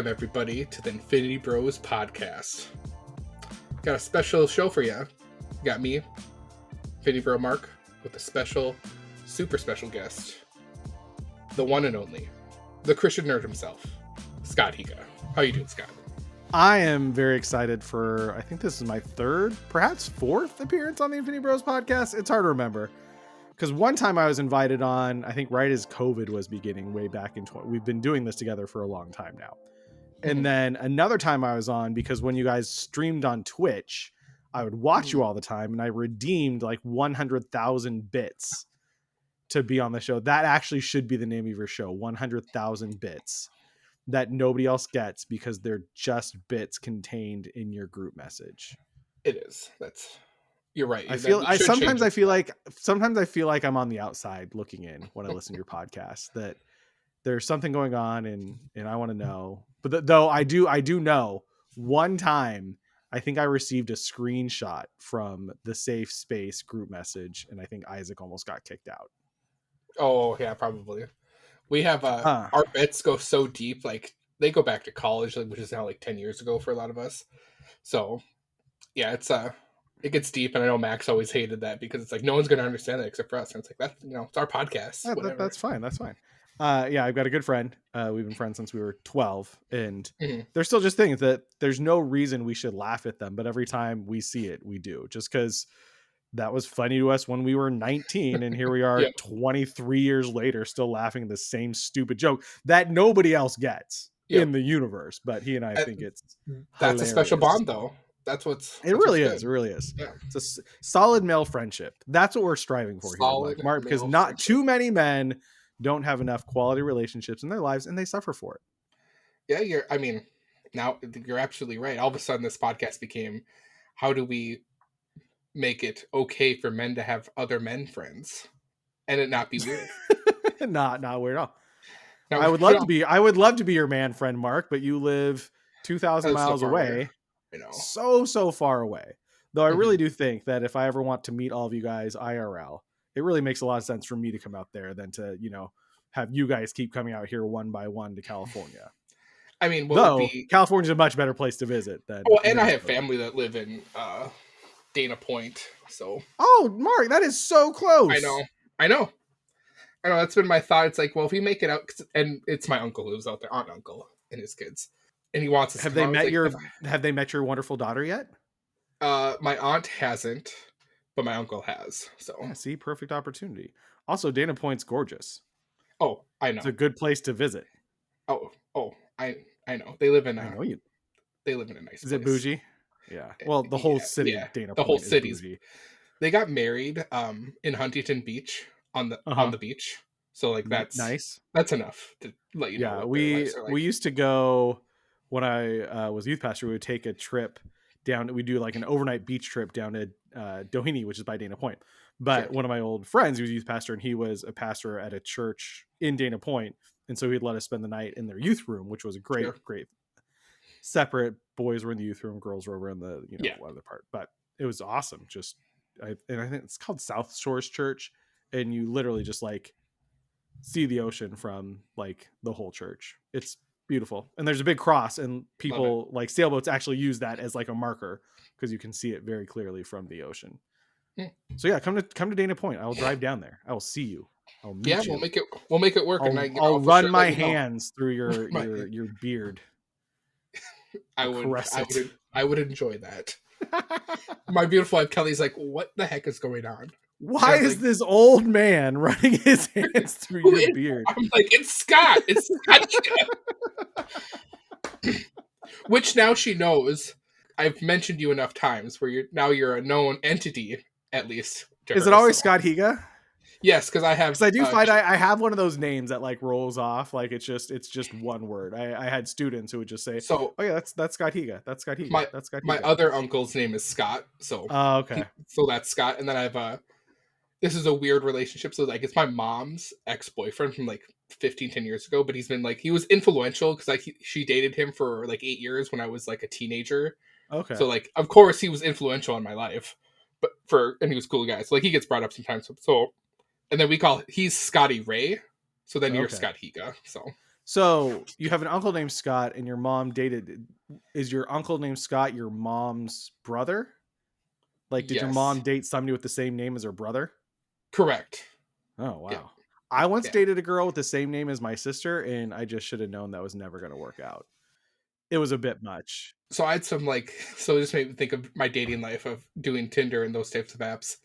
Welcome, everybody, to the Infinity Bros podcast. Got a special show for you. Got me, Infinity Bro Mark, with a special, super special guest. The one and only, the Christian nerd himself, Scott Higa. How you doing, Scott? I am very excited for, I think this is my third, perhaps fourth appearance on the Infinity Bros podcast. It's hard to remember. Because one time I was invited on, I think right as COVID was beginning way back in, we've been doing this together for a long time now. And then another time I was on, because when you guys streamed on Twitch, I would watch you all the time, and I redeemed like 100,000 bits to be on the show. That actually should be the name of your show, 100,000 bits, that nobody else gets because they're just bits contained in your group message. It is. You're right. Sometimes I feel like I'm on the outside looking in when I listen to your podcast, that there's something going on and I want to know. But though I do know one time, I think I received a screenshot from the safe space group message, and I think Isaac almost got kicked out. Oh yeah, probably. We have our bets go so deep, like they go back to college, which is now like 10 years ago for a lot of us. So yeah, it gets deep, and I know Max always hated that because it's like no one's going to understand that except for us. And it's like that's it's our podcast. That's fine. That's fine. Yeah, I've got a good friend. We've been friends since we were 12, and there's still just things that there's no reason we should laugh at them, but every time we see it, we do, just because that was funny to us when we were 19, and here we are 23 years later, still laughing at the same stupid joke that nobody else gets in the universe. But he and I think that's hilarious. A special bond, though. It really is. Yeah. It's a solid male friendship. That's what we're striving for here, Mark, because not too many men don't have enough quality relationships in their lives, and they suffer for it. Yeah, now you're absolutely right. All of a sudden, this podcast became, how do we make it okay for men to have other men friends and it not be weird? Not weird at all. I would love to be your man friend, Mark, but you live 2,000 miles away. I know. So far away. Though I really do think that if I ever want to meet all of you guys IRL, it really makes a lot of sense for me to come out there than to, have you guys keep coming out here one by one to California. I mean, California's a much better place to visit than. Well, and I have family that live in Dana Point, so. Oh, Mark, that is so close. I know. That's been my thought. It's like, well, if we make it out, and it's my uncle who lives out there, aunt, uncle, and his kids, and he wants us. Have they met your wonderful daughter yet? My aunt hasn't, but my uncle has. So yeah, see, perfect opportunity. Also, Dana Point's gorgeous. Oh, I know. It's a good place to visit. Oh, I know. They live in. They live in a nice place. Is it bougie? Yeah. Well, the whole city. Yeah, Dana Point. The whole city. They got married in Huntington Beach on the beach. So like that's nice. That's enough to let you know. Yeah, we used to go when I was youth pastor. We would take a trip down. We do like an overnight beach trip down to Doheny, which is by Dana Point. But one of my old friends, he was a youth pastor, and he was a pastor at a church in Dana Point, and so he'd let us spend the night in their youth room, which was a great separate. Boys were in the youth room, girls were over in the other part. But it was awesome. I think it's called South Shores Church, and you literally just like see the ocean from like the whole church. It's beautiful, and there's a big cross, and people like sailboats actually use that as like a marker because you can see it very clearly from the ocean. So yeah, come to Dana Point. I will drive down there. I will see you. I'll meet you. We'll make it work. I'll run my hands through your beard. I would enjoy that. My beautiful wife Kelly's like, what the heck is going on? Why is this old man running his hands through your beard? I'm like, it's Scott. It's Scott. Which now she knows. I've mentioned you enough times where you're a known entity, at least. Is it always Scott Higa? Yes, because I do find I have one of those names that like rolls off, like it's just one word. I had students who would just say, "Oh yeah, that's Scott Higa. That's Scott Higa. That's Scott Higa." My other uncle's name is Scott, so okay. So that's Scott, and then I have this is a weird relationship. So like it's my mom's ex-boyfriend from like 10 years ago, but he's been like he was influential because like she dated him for like 8 years when I was like a teenager. Okay. So like of course he was influential in my life, and he was a cool guy. So like he gets brought up sometimes. So and then he's Scotty Ray. So then you're Scott Higa. So you have an uncle named Scott, and your mom dated. Is your uncle named Scott your mom's brother? Like, did your Yes. mom date somebody with the same name as her brother? Correct. Oh Yeah. wow. I once Yeah. dated a girl with the same name as my sister, and I just should have known that was never going to work out. It was a bit much. So I had some like, so it just made me think of my dating life of doing Tinder and those types of apps.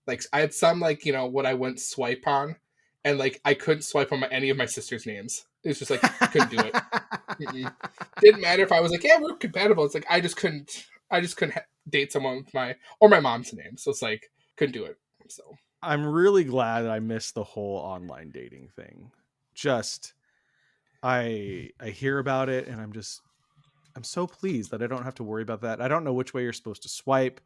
Like I had some like, what I wouldn't swipe on, and like I couldn't swipe on any of my sister's names. It was just like couldn't do it. Mm-mm. Didn't matter if I was like, yeah, we're compatible. It's like I just couldn't. Date someone with my mom's name. So it's like couldn't do it. So I'm really glad that I missed the whole online dating thing. Just I hear about it, and I'm so pleased that I don't have to worry about that. I don't know which way you're supposed to swipe.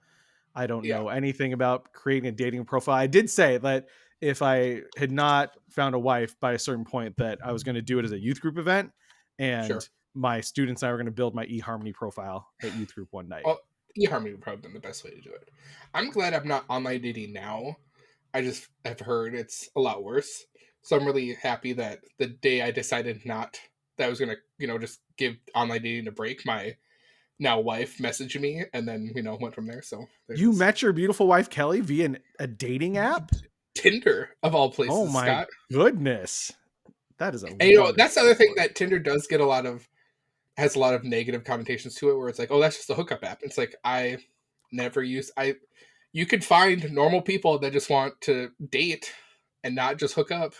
I don't yeah, know anything about creating a dating profile. I did say that if I had not found a wife by a certain point, that I was going to do it as a youth group event, sure. and my students and I were going to build my eHarmony profile at youth group one night. Well, eHarmony would probably been the best way to do it. I'm glad I'm not online dating now. I just have heard it's a lot worse. So I'm really happy that the day I decided not that I was gonna, just give online dating a break, my now wife messaged me and then, went from there. So there it You is. met your beautiful wife Kelly via a dating app? Tinder of all Oh places, my Scott. goodness. That is a And that's the wonderful other thing story. that Tinder does get has a lot of negative connotations to it, where it's like, oh, that's just a hookup app. It's like you could find normal people that just want to date and not just hook up.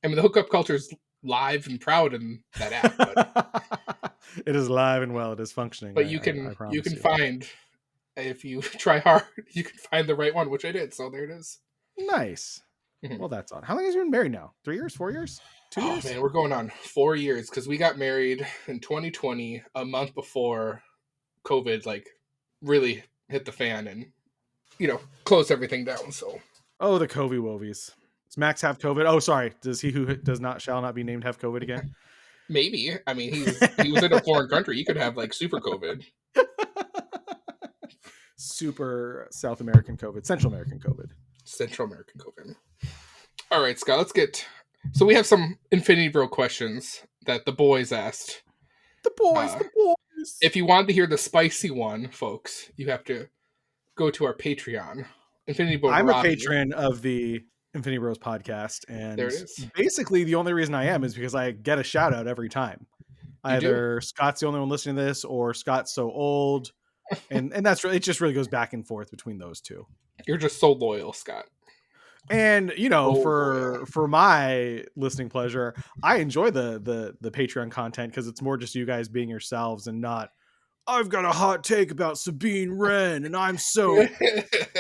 I mean, the hookup culture is live and proud in that app, but It is live and well. It is functioning. but I you promise can you. find, if you try hard, you can find the right one, which I did. So there it is. Nice. Mhm. Well, that's on. How long has you been married now? 3 years? 4 years? 2 Oh years? man, we're going on 4 years because we got married in 2020, a month before COVID like really hit the fan and closed everything down. So Oh, the Covey Wovies. Does Max have COVID? Oh, sorry. Does he who does not shall not be named have COVID again? maybe, I mean, he was in a foreign country. He could have like super COVID, Super South American COVID, Central American COVID. Central American COVID. All right, Scott, let's get. So we have some Infinity Bro questions that the boys asked. The boys, Uh, the boys. if you want to hear the spicy one, folks, you have to go to our Patreon. Infinity Bro I'm a Robbie. patron of the Infinity Bros podcast, There and it is. basically the only reason I am is because I get a shout out every time. You do. Either Scott's the only one listening to this, or Scott's so old, and that's really, it just really goes back and forth between those two. You're just so loyal, Scott. And So loyal. for my listening pleasure, I enjoy the Patreon content because it's more just you guys being yourselves and not I've got a hot take about Sabine Wren and I'm so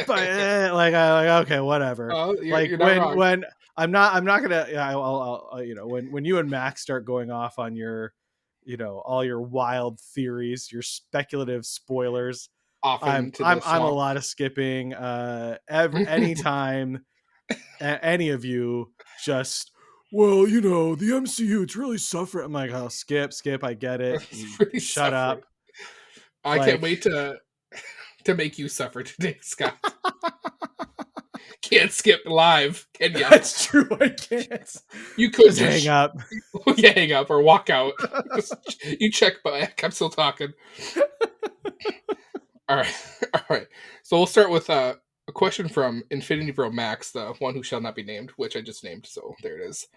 but okay, whatever. Oh, Like you're not wrong. when I'm not gonna yeah I'll when you and Max start going off on your all your wild theories, your speculative spoilers, Often to the I'm a swamp. lot of skipping. Anytime any of you just the MCU it's really suffering. I'm like, oh, skip. I get it. It's really Shut suffering. up. I can't Like wait to make you suffer today, Scott. Can't skip live, can ya? that's true. I can't. You could Just hang up. hang up or walk out. You check back. I'm still talking. All right, all right. So we'll start with a question from Infinity Bro Max, the one who shall not be named, which I just named. So there it is.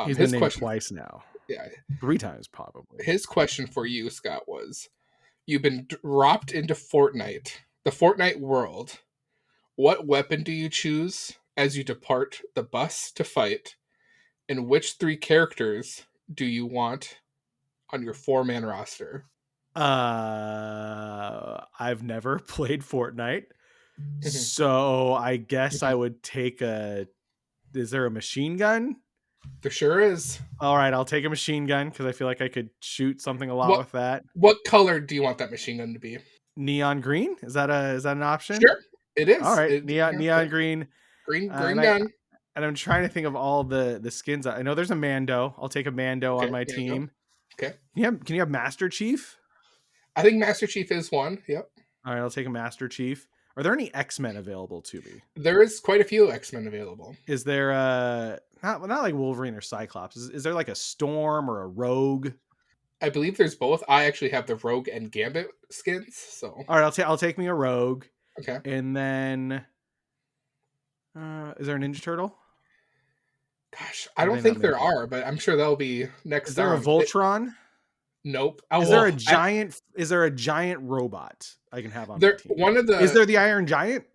He's been His named question, twice now. yeah, 3 times probably. his question for you, Scott, was: you've been dropped into Fortnite, the Fortnite world. What weapon do you choose as you depart the bus to fight? And which 3 characters do you want on your 4-man roster? I've never played Fortnite, so I guess I would take a. Is there a machine gun? There sure is. All right, I'll take a machine gun because I feel like I could shoot something a lot What with that. what color do you want that machine gun to be? Neon green, is that an option? Sure, it All is. right, neon green. Green And gun. I'm trying to think of all the skins. I know there's a Mando. I'll take a Mando on Okay, my there you go. team. Okay, Can you have Master Chief? I think Master Chief is one. Yep. All right, I'll take a Master Chief. Are there any X-Men available to me? There is quite a few X-Men available. Is there not like Wolverine or Cyclops? Is there like a Storm or a Rogue? I believe there's both. I actually have the Rogue and Gambit skins, so. All right, I'll take me a Rogue. Okay. And then, is there a Ninja Turtle? Gosh, I don't think there are, but I'm sure that'll be next. Is there a Voltron? Nope. Is there a giant? Is there a giant robot I can have on there? my team? One of the. Is there the Iron Giant?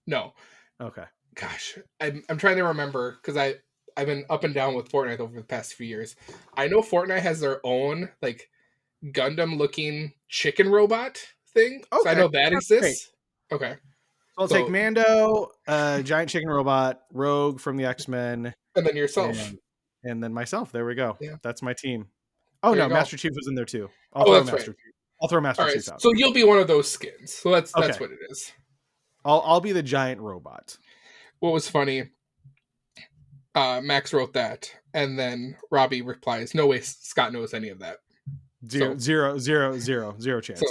No. Okay. Gosh, I'm trying to remember because I've been up and down with Fortnite over the past few years. I know Fortnite has their own like Gundam looking chicken robot thing. Okay. So I know that exists. Great. Okay. So I'll take Mando, giant chicken robot, Rogue from the X-Men. And then yourself. And then myself. There we go. Yeah. That's my team. Oh, no, Master Chief was in there too. I'll throw Master Chief out. So you'll be one of those skins. So that's what it is. I'll be the giant robot. What was funny, Max wrote that, and then Robbie replies, "No way, Scott knows any of that." Zero chance. So, 0 chance.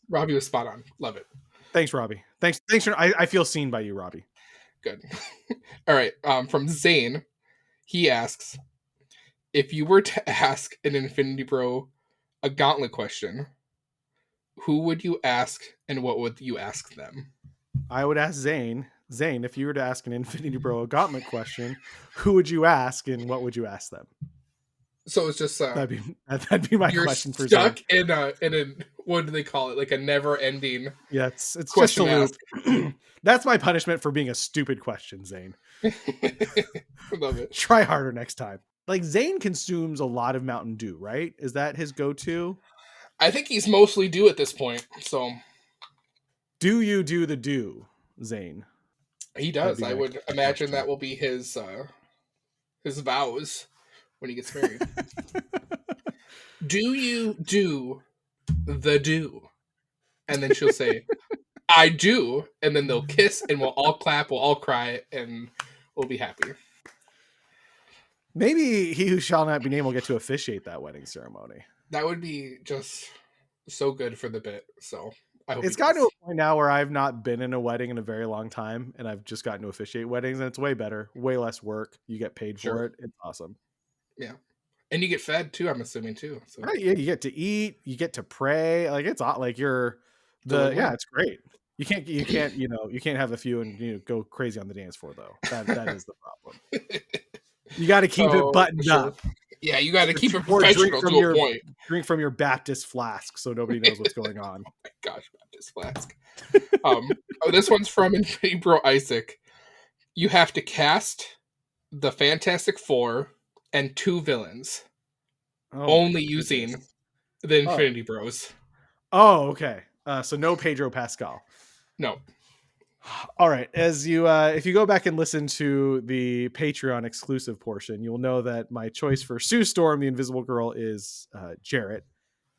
Robbie was spot on. Love it. Thanks, Robbie. Thanks. I feel seen by you, Robbie. Good. All right. From Zane, he asks, if you were to ask an Infinity Bro a gauntlet question, who would you ask, and what would you ask them? I would ask Zane. Zane, if you were to ask an Infinity Bro a gauntlet question, who would you ask, and what would you ask them? So it's just that'd be my question for Zane. You're stuck in a what do they call it? Like a never-ending. Yeah, it's just a loop. That's my punishment for being a stupid question, Zane. Love it. Try harder next time. Like Zane consumes a lot of Mountain Dew, right? Is that his go-to? I think he's mostly Dew at this point. So, do you do the Dew, Zane? He does. I would imagine that will be his vows when he gets married. Do you do the Dew? And then she'll say, I do. And then they'll kiss and we'll all clap, we'll all cry, and we'll be happy. Maybe he who shall not be named will get to officiate that wedding ceremony. That would be just so good for the bit. So I hope it's gotten to a point now where I've not been in a wedding in a very long time, and I've just gotten to officiate weddings, and it's way better, way less work. You get paid for it. It's awesome. Yeah. And you get fed too, I'm assuming too. So. Right, yeah, you get to eat, you get to pray. Like it's like it's great. You can't have a few and go crazy on the dance floor though. That is the problem. You got to keep it buttoned up. Yeah, you got to keep it professional to a point. Drink from your Baptist flask so nobody knows what's going on. Oh my gosh, Baptist flask. This one's from Infinity Bro Isaac. You have to cast the Fantastic Four and 2 villains, only using the Infinity Bros. Oh, okay. So no Pedro Pascal. No. All right. As you, if you go back and listen to the Patreon exclusive portion, you'll know that my choice for Sue Storm, the Invisible Girl, is Jarrett,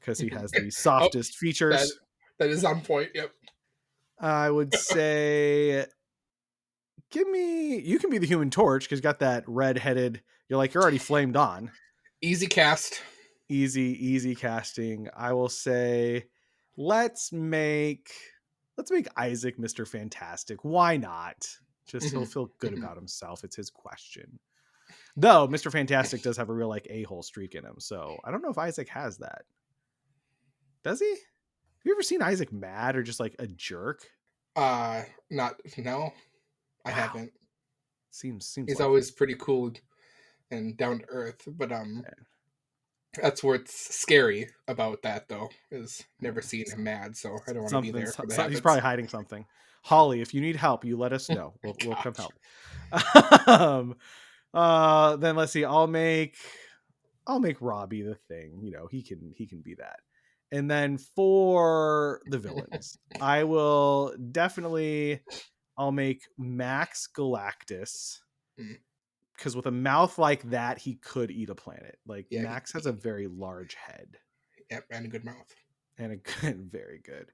because he has the softest features. That is on point. Yep. I would say, you can be the Human Torch because you got that red-headed. You're already flamed on. Easy cast. Easy casting. I will say, let's make Isaac Mr. Fantastic. Why not? Just he'll feel good about himself. It's his question. Though Mr. Fantastic does have a real a-hole streak in him. So I don't know if Isaac has that. Does he? Have you ever seen Isaac mad or just a jerk? No. I haven't. Seems he's always pretty cool and down to earth, but that's what's scary about that, though, is never seeing him mad, so I don't want to be there for that. He's probably hiding something. Holly, if you need help, you let us know. We'll come help. Then let's see. I'll make Robbie the Thing. He can be that. And then for the villains, I'll make Max Galactus. Because with a mouth like that, he could eat a planet. Max has a very large head. Yep, and a good mouth. Very good.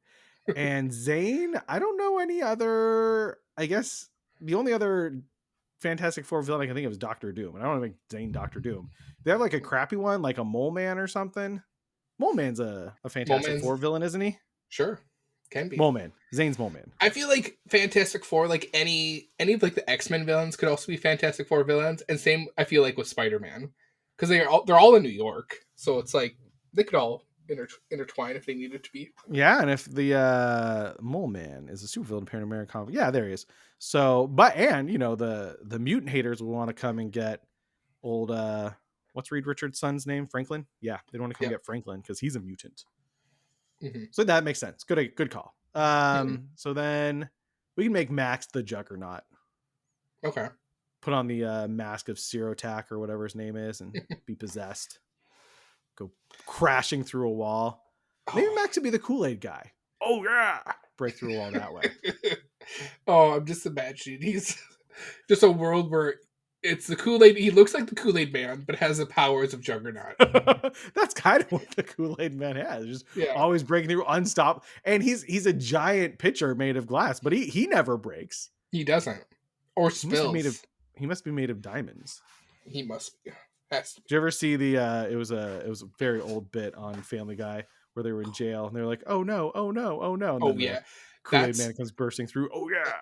And Zane, I don't know any other. I guess the only other Fantastic Four villain I can think of is Doctor Doom. And I don't want to make Zane Doctor Doom. They have a crappy one, like a Mole Man or something. Mole Man's a Fantastic Four villain, isn't he? Sure. Can be. Mole Man. Zane's Mole Man. I feel like Fantastic Four, like any of like the X-Men villains could also be Fantastic Four villains, and same I feel like with Spider-Man, because they're all in New York, so it's like they could all intertwine if they needed to be. Yeah, and if the Mole Man is a supervillain appearing in American comic, yeah, there he is. So, but and you know the mutant haters will want to come and get old what's Reed Richards' son's name? Franklin. Yeah, they don't want to come get Franklin because he's a mutant. Mm-hmm. So that makes sense. Good call. Mm-hmm. So then we can make Max the Juggernaut. Okay. Put on the mask of Sirotak or whatever his name is and be possessed. Go crashing through a wall. Maybe Max would be the Kool-Aid guy. Oh yeah, break through a wall that way. Oh, I'm just imagining he's just a world where it's the Kool-Aid. He looks like the Kool-Aid Man, but has the powers of Juggernaut. That's kind of what the Kool-Aid Man has. Just Yeah. always breaking through, unstoppable. And he's a giant pitcher made of glass, but he never breaks. He doesn't. Or spills. He must be made of diamonds. He must be. Has to be. Did you ever see the it was a very old bit on Family Guy where they were in jail and they're like, oh no, oh no, oh no. And Oh then yeah. Kool-Aid Man comes bursting through. Oh yeah.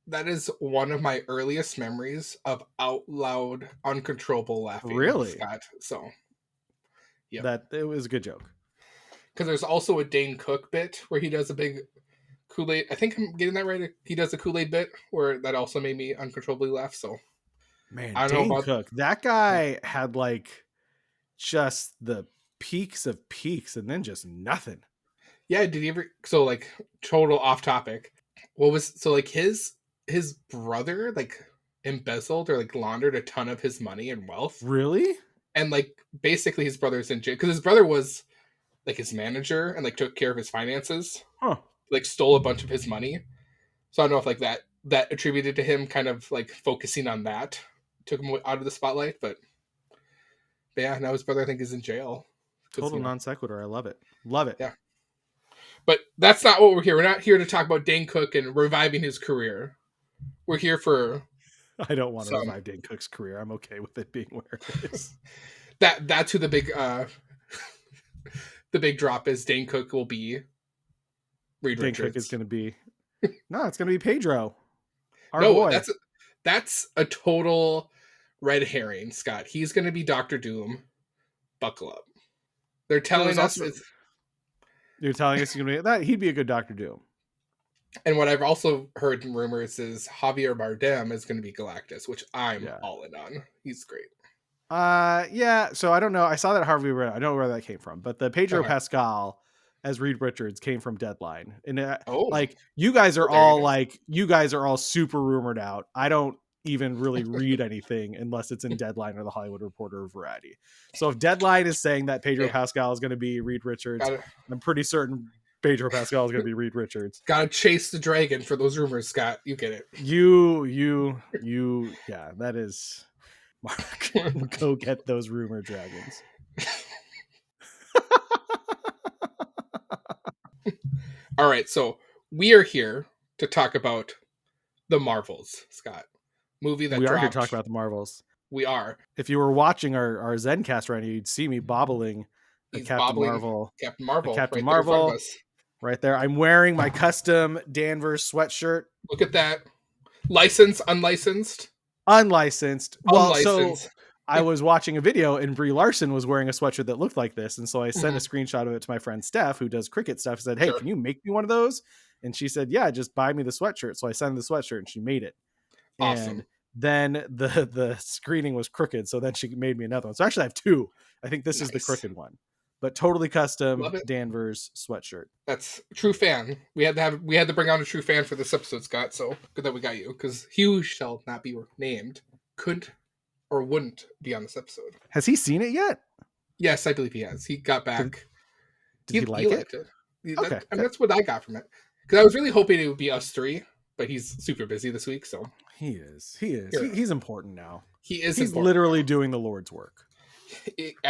That is one of my earliest memories of out loud, uncontrollable laughing. Really? Scott. So, yeah. That it was a good joke. Because there's also a Dane Cook bit where he does a big Kool-Aid. I think I'm getting that right. He does a Kool-Aid bit where that also made me uncontrollably laugh. So, man, I don't Dane know about Cook. That guy had like just the peaks of peaks and then just nothing. Yeah, did he ever? So like total off topic. What was so like his brother like embezzled or like laundered a ton of his money and wealth, Really? and like basically his brother's in jail because his brother was like his manager and like took care of his finances. Huh. Like stole a bunch of his money. So I don't know if like that attributed to him kind of like focusing on that took him out of the spotlight, but yeah, now his brother I think is in jail. Total non sequitur. I love it. Love it. Yeah. But that's not what we're here. We're not here to talk about Dane Cook and reviving his career. We're here for... I don't want to revive Dane Cook's career. I'm okay with it being where it is. That's who the big drop is. Dane Cook will be Reed Richards. Dane Cook is going to be... No, it's going to be Pedro. Our no, boy. that's a total red herring, Scott. He's going to be Dr. Doom. Buckle up. They're telling us... You're telling us he's going to be... that he'd be a good Dr. Doom. And what I've also heard in rumors is Javier Bardem is going to be Galactus, which I'm all in on. He's great. Yeah. So I don't know. I saw that Harvey. I don't know where that came from, but the Pedro Pascal as Reed Richards came from Deadline, and like you guys are all super rumored out. I don't even really read anything unless it's in Deadline or the Hollywood Reporter or Variety. So if Deadline is saying that Pedro Pascal is going to be Reed Richards, I'm pretty certain Pedro Pascal is going to be Reed Richards. Gotta chase the dragon for those rumors, Scott. You get it. Yeah, that is... Mark, go get those rumor dragons. All right, so we are here to talk about the Marvels, Scott. Movie that we dropped. are here to talk about the Marvels. We are. If you were watching our Zencast right now, you'd see me bobbling Captain Marvel. Captain Marvel. Captain Marvel. Right there. I'm wearing my custom Danvers sweatshirt. Look at that. Licensed, unlicensed? Unlicensed. Well, so I was watching a video and Brie Larson was wearing a sweatshirt that looked like this. And so I sent a screenshot of it to my friend Steph, who does cricket stuff. I said, hey, can you make me one of those? And she said, yeah, just buy me the sweatshirt. So I sent her the sweatshirt and she made it. Awesome. And then the screening was crooked. So then she made me another one. So actually I have two. I think this is the crooked one. But totally custom Danvers sweatshirt. That's true fan. We had to bring on a true fan for this episode, Scott. So good that we got you, because he shall not be named couldn't or wouldn't be on this episode. Has he seen it yet? Yes, I believe he has. He got back. Did he like it? Okay, that's what I got from it. Because I was really hoping it would be us three, but he's super busy this week. So he is. He's important now. He is. He's literally doing the Lord's work.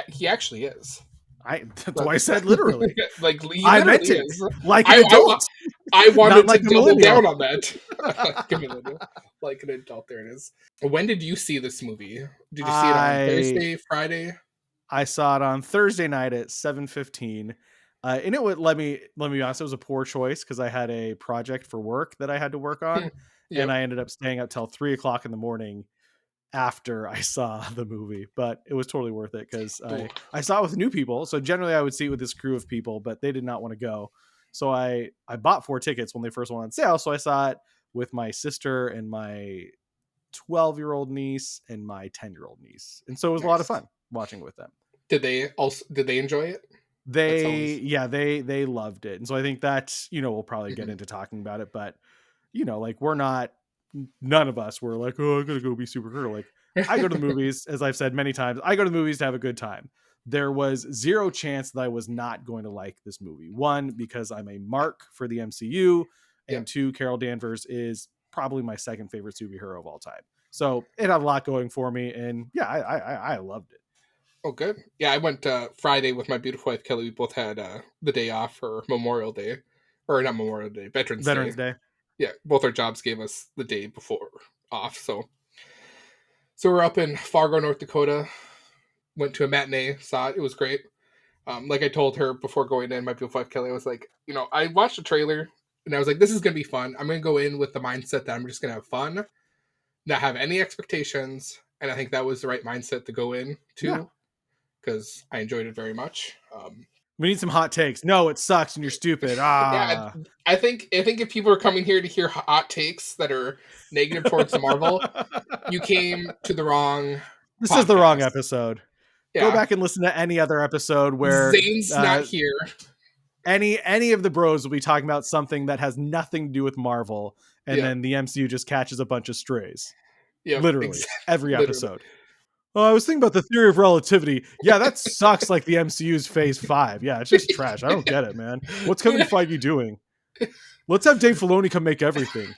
He actually is. That's why I said literally. Like I meant it. Like an adult. I wanted to double down on that. Like an adult. There it is. When did you see this movie? Did you see it on Thursday, Friday? I saw it on Thursday night at 7:15. And it would let me be honest, it was a poor choice because I had a project for work that I had to work on, and Yep. I ended up staying up till 3 o'clock in the morning after I saw the movie. But it was totally worth it because Ooh. I saw it with new people. So generally, I would see it with this crew of people, but they did not want to go. So I bought 4 tickets when they first went on sale. So I saw it with my sister and my 12-year-old niece and my 10-year-old niece, and so it was a lot of Nice. fun watching it with them. Did they enjoy it? That sounds. They loved it, and so I think that's, we'll probably get Mhm. into talking about it, but like none of us were like, oh, I'm gonna go be Supergirl. Like, I go to the movies, as I've said many times, I go to the movies to have a good time. There was zero chance that I was not going to like this movie. One, because I'm a mark for the MCU, and Yep. two, Carol Danvers is probably my second favorite superhero of all time. So it had a lot going for me, and yeah, I loved it. Oh, good. Yeah, I went Friday with my beautiful wife Kelly. We both had the day off for Memorial Day, or not Memorial Day, Veterans Day. Veterans Day. Yeah, both our jobs gave us the day before off. So we're up in Fargo, North Dakota. Went to a matinee, saw it. It was great. Like I told her before going in, my beautiful wife Kelly, I was like, I watched the trailer and I was like, this is gonna be fun. I'm gonna go in with the mindset that I'm just gonna have fun, not have any expectations, and I think that was the right mindset to go in Yeah. to, because I enjoyed it very much. We need some hot takes. No, it sucks and you're stupid. Yeah, Ah. I think if people are coming here to hear hot takes that are negative towards the Marvel, you came to the wrong This is the wrong podcast. episode. Go Yeah, back and listen to any other episode where Zane's not here. any of the bros will be talking about something that has nothing to do with Marvel, and Yep, then the MCU just catches a bunch of strays. yep, Literally every literally. episode. Oh, I was thinking about the theory of relativity. Yeah, that sucks like the MCU's phase 5. Yeah, it's just trash. I don't get it, man. What's Kevin Feige doing? Let's have Dave Filoni come make everything.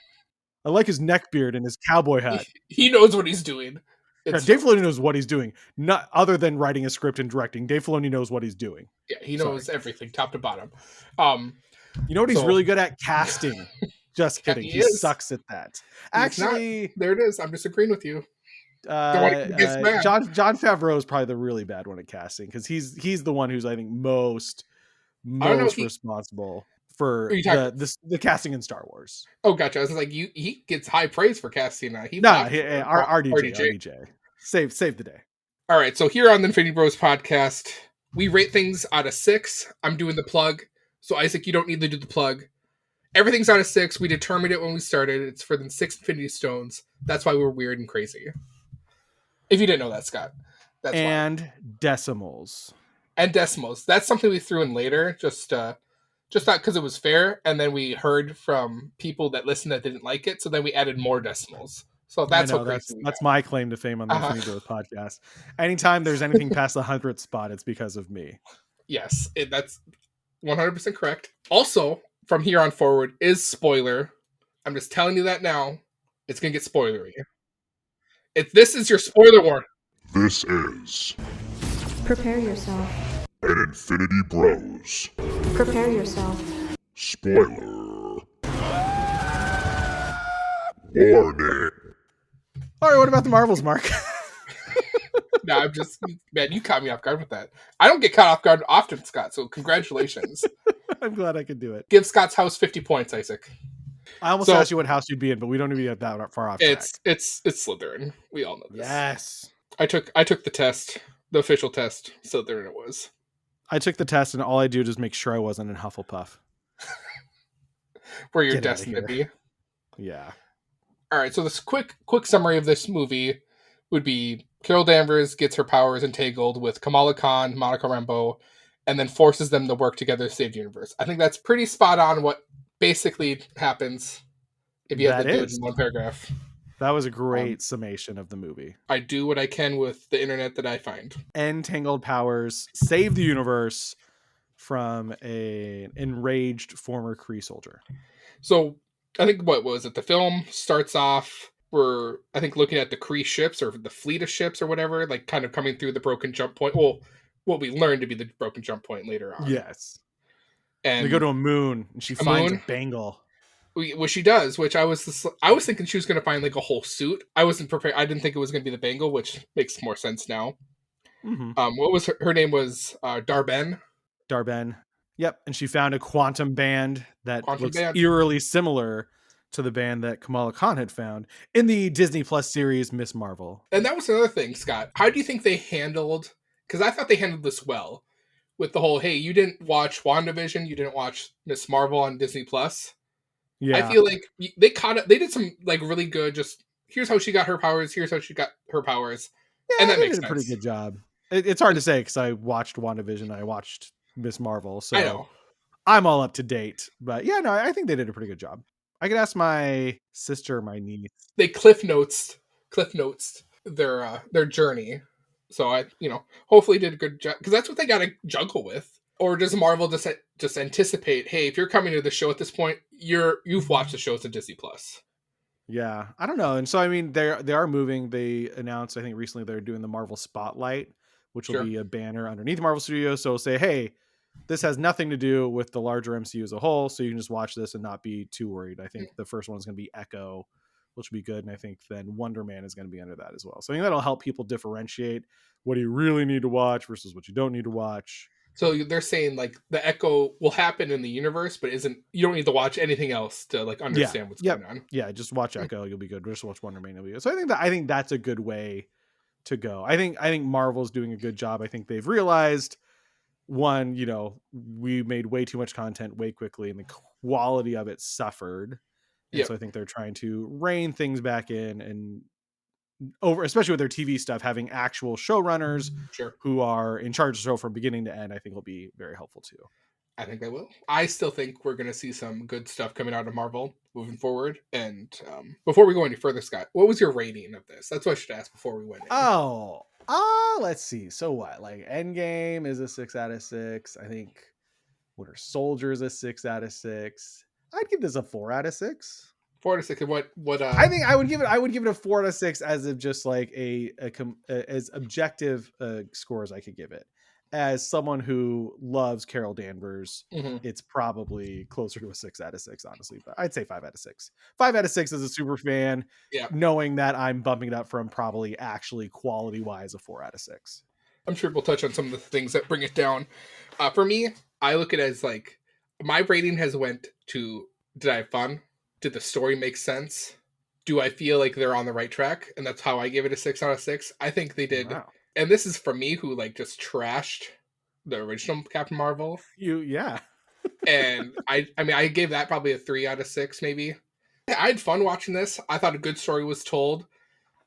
I like his neck beard and his cowboy hat. He knows what he's doing. Yeah, It's Dave Filoni knows what he's doing. Not other than writing a script and directing. Dave Filoni knows what he's doing. Yeah, he Sorry. knows everything, top to bottom. You know what he's So really good at? Casting. Just kidding. He is. sucks at that. He's not. Actually, There it is. I'm disagreeing with you. Don't want to get mad. John Favreau is probably the really bad one at casting because he's the one who's, I think, most I don't know. responsible for Are you talking? the casting in Star Wars. Oh, gotcha. I was like, he gets high praise for casting. He No, flops for RDJ. Save the day. All right, so here on the Infinity Bros podcast, we rate things out of 6. I'm doing the plug. So, Isaac, you don't need to do the plug. Everything's out of 6. We determined it when we started. It's for the 6 Infinity Stones. That's why we're weird and crazy. If you didn't know that, Scott. That's why. Decimals. And decimals. That's something we threw in later, just not because it was fair. And then we heard from people that listened that didn't like it. So then we added more decimals. So that's that's my claim to fame on the Infinity Bros podcast. Anytime there's anything past the 100th spot, it's because of me. Yes, that's 100% correct. Also, from here on forward is spoiler. I'm just telling you that now. It's gonna get spoilery. This is your spoiler warning. This is Prepare yourself. an Infinity Bros Prepare yourself. spoiler warning. All right, what about the Marvels, Mark? No, I'm just, man, you caught me off guard with that. I don't get caught off guard often, Scott, so congratulations. I'm glad I could do it. Give Scott's house 50 points, Isaac. I almost asked you what house you'd be in, but we don't need to get that far off track. It's Slytherin. We all know this. Yes. I took the test, the official test. Slytherin it was. I took the test, and all I do is make sure I wasn't in Hufflepuff. Where you're destined to be. Yeah. All right, so this quick summary of this movie would be Carol Danvers gets her powers entangled with Kamala Khan, Monica Rambeau, and then forces them to work together to save the universe. I think that's pretty spot on what basically happens if you have to do it in one paragraph. That was a great summation of the movie. I do what I can with the internet that I find. Entangled powers save the universe from an enraged former Kree soldier. So I think, what was it? The film starts off, we're, I think, looking at the Kree ships or the fleet of ships or whatever, like kind of coming through the broken jump point. Well, what we learned to be the broken jump point later on. Yes. And they go to a moon and she finds a bangle. Which she does, which I was thinking she was going to find like a whole suit. I wasn't prepared. I didn't think it was going to be the bangle, which makes more sense now. Mm-hmm. What was her name was Darben. Darben. Yep, and she found a quantum band that Quantum looks band. eerily similar to the band that Kamala Khan had found in the Disney Plus series Miss Marvel. And that was another thing, Scott. How do you think they handled? Because I thought they handled this well with the whole, hey, you didn't watch WandaVision, you didn't watch Miss Marvel on Disney Plus. I Yeah, feel like they caught it. They did some like really good. Just here's how she got her powers. Here's how she got her powers, and yeah, that they makes did a pretty sense. good job. It's hard to say because I watched WandaVision, I watched Miss Marvel, I so know I'm all up to date. But yeah, no, I think they did a pretty good job. I could ask my sister, or my niece. they cliff notes their journey. So I hopefully did a good job because that's what they got to juggle with. Or does Marvel just anticipate? Hey, if you're coming to the show at this point, you've watched the shows on Disney Plus. Yeah, I don't know. And so I mean, they are moving. They announced, I think recently, they're doing the Marvel Spotlight, which will Sure. be a banner underneath Marvel Studios. So it'll say, hey, this has nothing to do with the larger MCU as a whole, so you can just watch this and not be too worried. I think the first one's going to be Echo, which will be good, and I think then Wonder Man is going to be under that as well. So I think that'll help people differentiate what do you really need to watch versus what you don't need to watch. So they're saying like the Echo will happen in the universe, but you don't need to watch anything else to like understand what's going on. Yeah, just watch Echo, you'll be good. Just watch Wonder Man, you'll be good. So I think that's a good way to go. I think Marvel's doing a good job. I think they've realized, one, we made way too much content way quickly and the quality of it suffered. And Yep. so I think they're trying to rein things back in and over, especially with their TV stuff, having actual showrunners Sure. who are in charge of the show from beginning to end, I think will be very helpful too. I think they will. I still think we're going to see some good stuff coming out of Marvel moving forward. And before we go any further, Scott, what was your rating of this? That's what I should ask before we went in. Let's see. So what? Like Endgame is a 6 out of 6. I think Winter Soldier is a 6 out of 6. I'd give this a 4 out of 6. 4 to 6. And what? I think I would give it a 4 out of 6 as of just like as objective score as I could give it. As someone who loves Carol Danvers, it's probably closer to a 6 out of 6, honestly. But I'd say 5 out of 6. 5 out of 6 as a super fan, knowing that I'm bumping it up from probably actually quality wise a 4 out of 6. I'm sure we'll touch on some of the things that bring it down. For me, I look at it as like my rating has went to: did I have fun? Did the story make sense? Do I feel like they're on the right track? And that's how I gave it a 6 out of 6. I think they did. Wow. And this is for me who like just trashed the original Captain Marvel. And I gave that probably a 3 out of 6 maybe. Yeah, I had fun watching this. I thought a good story was told.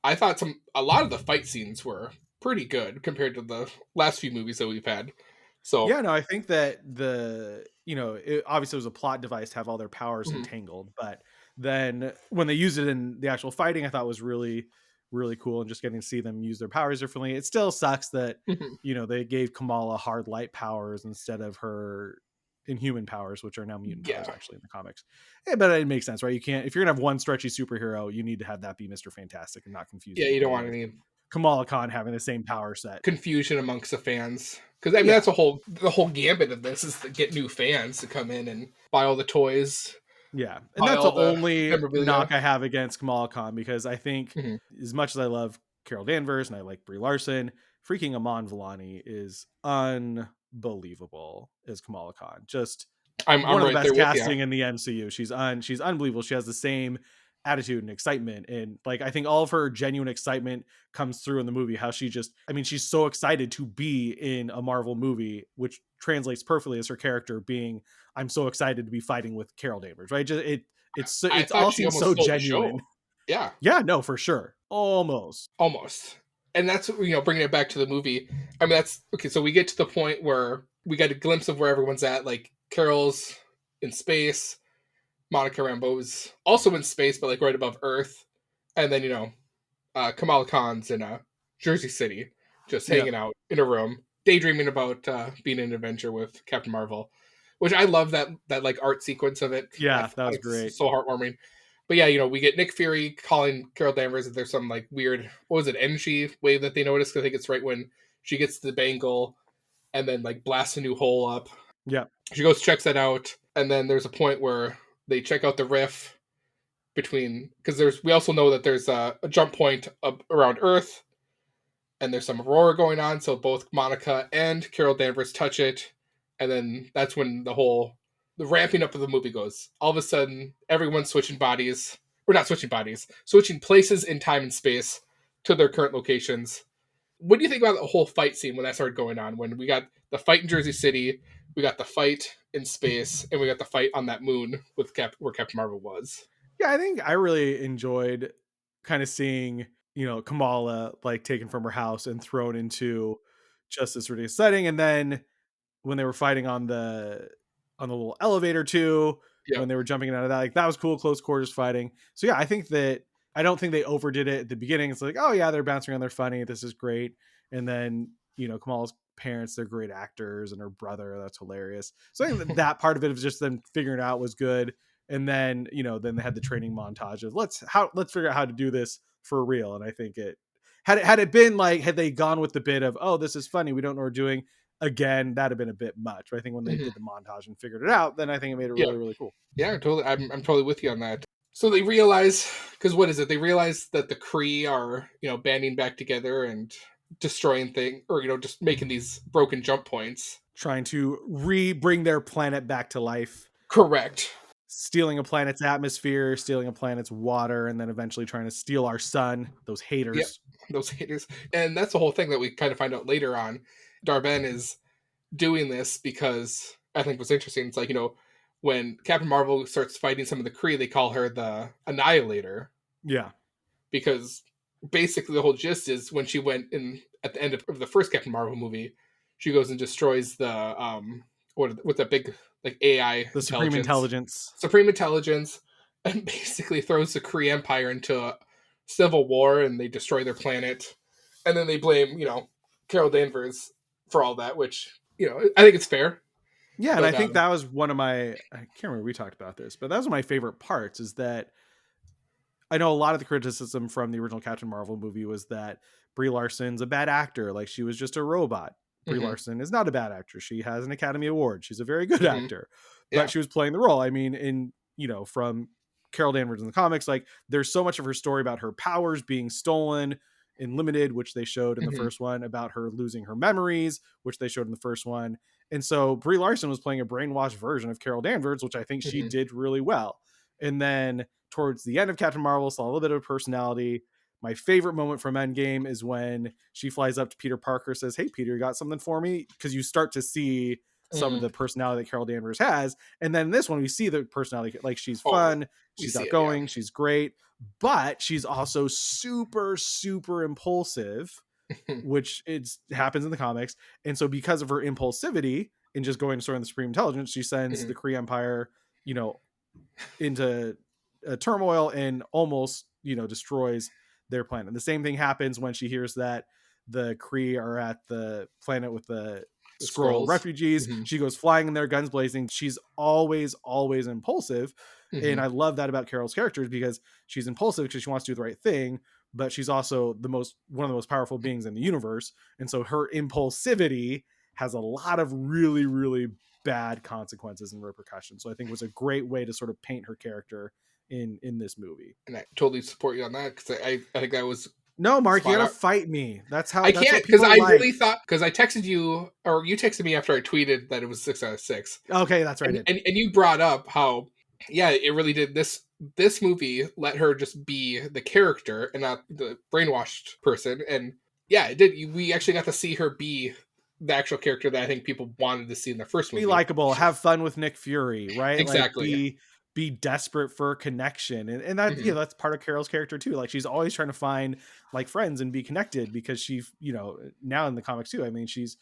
I thought a lot of the fight scenes were pretty good compared to the last few movies that we've had. So yeah, no, I think that it obviously was a plot device to have all their powers entangled, but then when they used it in the actual fighting, I thought was really, really cool, and just getting to see them use their powers differently. It still sucks that they gave Kamala hard light powers instead of her inhuman powers, which are now mutant powers actually in the comics. Yeah, but it makes sense, right? You can't, if you're gonna have one stretchy superhero, you need to have that be Mr. Fantastic and not confuse. Yeah, you don't want any Kamala Khan having the same power set. Confusion amongst the fans. Because I mean that's the whole gambit of this is to get new fans to come in and buy all the toys. Yeah, and that's the only knock I have against Kamala Khan, because I think as much as I love Carol Danvers and I like Brie Larson, freaking Iman Vellani is unbelievable as Kamala Khan. Just I'm one of the right best there casting in the MCU. She's unbelievable. She has the same attitude and excitement, and like I think all of her genuine excitement comes through in the movie. How she's so excited to be in a Marvel movie, which translates perfectly as her character being, I'm so excited to be fighting with Carol Danvers, right? Just it's all seems so genuine. Yeah, no, for sure. Almost. And that's bringing it back to the movie. I mean, that's okay. So we get to the point where we got a glimpse of where everyone's at. Like Carol's in space, Monica Rambeau's also in space, but like right above Earth. And then, Kamala Khan's in Jersey City, just hanging out in a room, daydreaming about being in an adventure with Captain Marvel, which I love that like art sequence of it. Yeah, that was great. So heartwarming. But yeah, we get Nick Fury calling Carol Danvers that there's some like weird, what was it, energy wave that they noticed? 'Cause I think it's right when she gets to the bangle and then like blasts a new hole up. Yeah. She goes, checks that out. And then there's a point where they check out the riff between, because we also know that there's a jump point up around Earth and there's some aurora going on. So both Monica and Carol Danvers touch it. And then that's when the ramping up of the movie goes. All of a sudden, everyone's switching bodies. We're not switching bodies, switching places in time and space to their current locations. What do you think about the whole fight scene when that started going on? When we got the fight in Jersey City, we got the fight in space, and we got the fight on that moon with where Captain Marvel was. Yeah, I think I really enjoyed kind of seeing, Kamala like taken from her house and thrown into just this ridiculous setting. And then when they were fighting on the little elevator too, Yep. when they were jumping out of that, like that was cool, close quarters fighting. So yeah, I don't think they overdid it at the beginning. It's like, oh yeah, they're bouncing around, they're funny, this is great. And then, Kamala's parents, they're great actors, and her brother, that's hilarious. So I think that part of it was just them figuring it out was good. And then, then they had the training montage of let's figure out how to do this for real. And I think had it been like, had they gone with the bit of, oh, this is funny, we don't know what we're doing, again, that'd have been a bit much. But I think when they did the montage and figured it out, then I think it made it really, really cool. Yeah, totally. I'm totally with you on that. So they realize, because what is it? They realize that the Kree are, banding back together and destroying things, or, just making these broken jump points. Trying to bring their planet back to life. Correct. Stealing a planet's atmosphere, stealing a planet's water, and then eventually trying to steal our sun. Those haters. Yep, those haters. And that's the whole thing that we kind of find out later on. Dar-Benn is doing this because I think what's interesting, it's like, when Captain Marvel starts fighting some of the Kree, they call her the Annihilator. Yeah. Because basically the whole gist is when she went in at the end of the first Captain Marvel movie, she goes and destroys the with that big like AI, the Supreme Intelligence, and basically throws the Kree Empire into a civil war, and they destroy their planet, and then they blame Carol Danvers for all that, which I think it's fair. Yeah, and I think that was one of my, I can't remember we talked about this, but that was one of my favorite parts, is that I know a lot of the criticism from the original Captain Marvel movie was that Brie Larson's a bad actor, like she was just a robot. Brie Larson is not a bad actress. She has an Academy Award. She's a very good actor, but she was playing the role. I mean, from Carol Danvers in the comics, like there's so much of her story about her powers being stolen and limited, which they showed in the first one, about her losing her memories, which they showed in the first one. And so Brie Larson was playing a brainwashed version of Carol Danvers, which I think she did really well. And then towards the end of Captain Marvel, saw a little bit of personality. My favorite moment from Endgame is when she flies up to Peter Parker, says, "Hey, Peter, you got something for me?" Because you start to see some of the personality that Carol Danvers has. And then this one, we see the personality, like she's fun, she's outgoing, she's great, but she's also super, super impulsive, which happens in the comics. And so because of her impulsivity and just going to sort of the Supreme Intelligence, she sends the Kree Empire, into turmoil and almost, destroys their planet. And the same thing happens when she hears that the Kree are at the planet with the Skrull refugees. She goes flying in there, guns blazing. She's always impulsive. And I love that about Carol's characters, because she's impulsive because she wants to do the right thing, but she's also one of the most powerful beings in the universe. And so her impulsivity has a lot of really, really bad consequences and repercussions. So I think it was a great way to sort of paint her character in this movie. And I totally support you on that, because I think that was no, Mark, you gotta fight me. That's how I can't, because I really thought, because I texted you, or you texted me after I tweeted that it was 6 out of 6. Okay, that's right. And you brought up how, yeah, it really did. This movie let her just be the character and not the brainwashed person. And yeah, it did. We actually got to see her be the actual character that I think people wanted to see in the first movie. Be likable, have fun with Nick Fury, right? Exactly. Like be desperate for connection. And that, that's part of Carol's character too. Like she's always trying to find like friends and be connected, because she, now in the comics too, I mean, she's,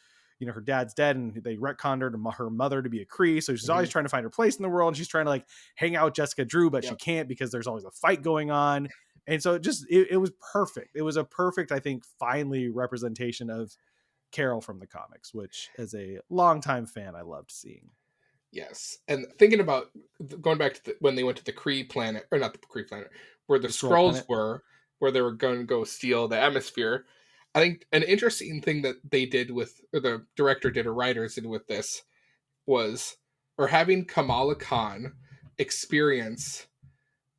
her dad's dead and they retconned her to her mother to be a Kree. So she's always trying to find her place in the world. And she's trying to like hang out with Jessica Drew, but she can't because there's always a fight going on. And so it was perfect. It was a perfect, I think, finally representation of Carol from the comics, which as a longtime fan, I loved seeing. Yes. And thinking about going back to when they went to the Kree planet, or not the Kree planet, where the Skrulls were, where they were going to go steal the atmosphere. I think an interesting thing that they did or the director did, or writers did with this, was, or having Kamala Khan experience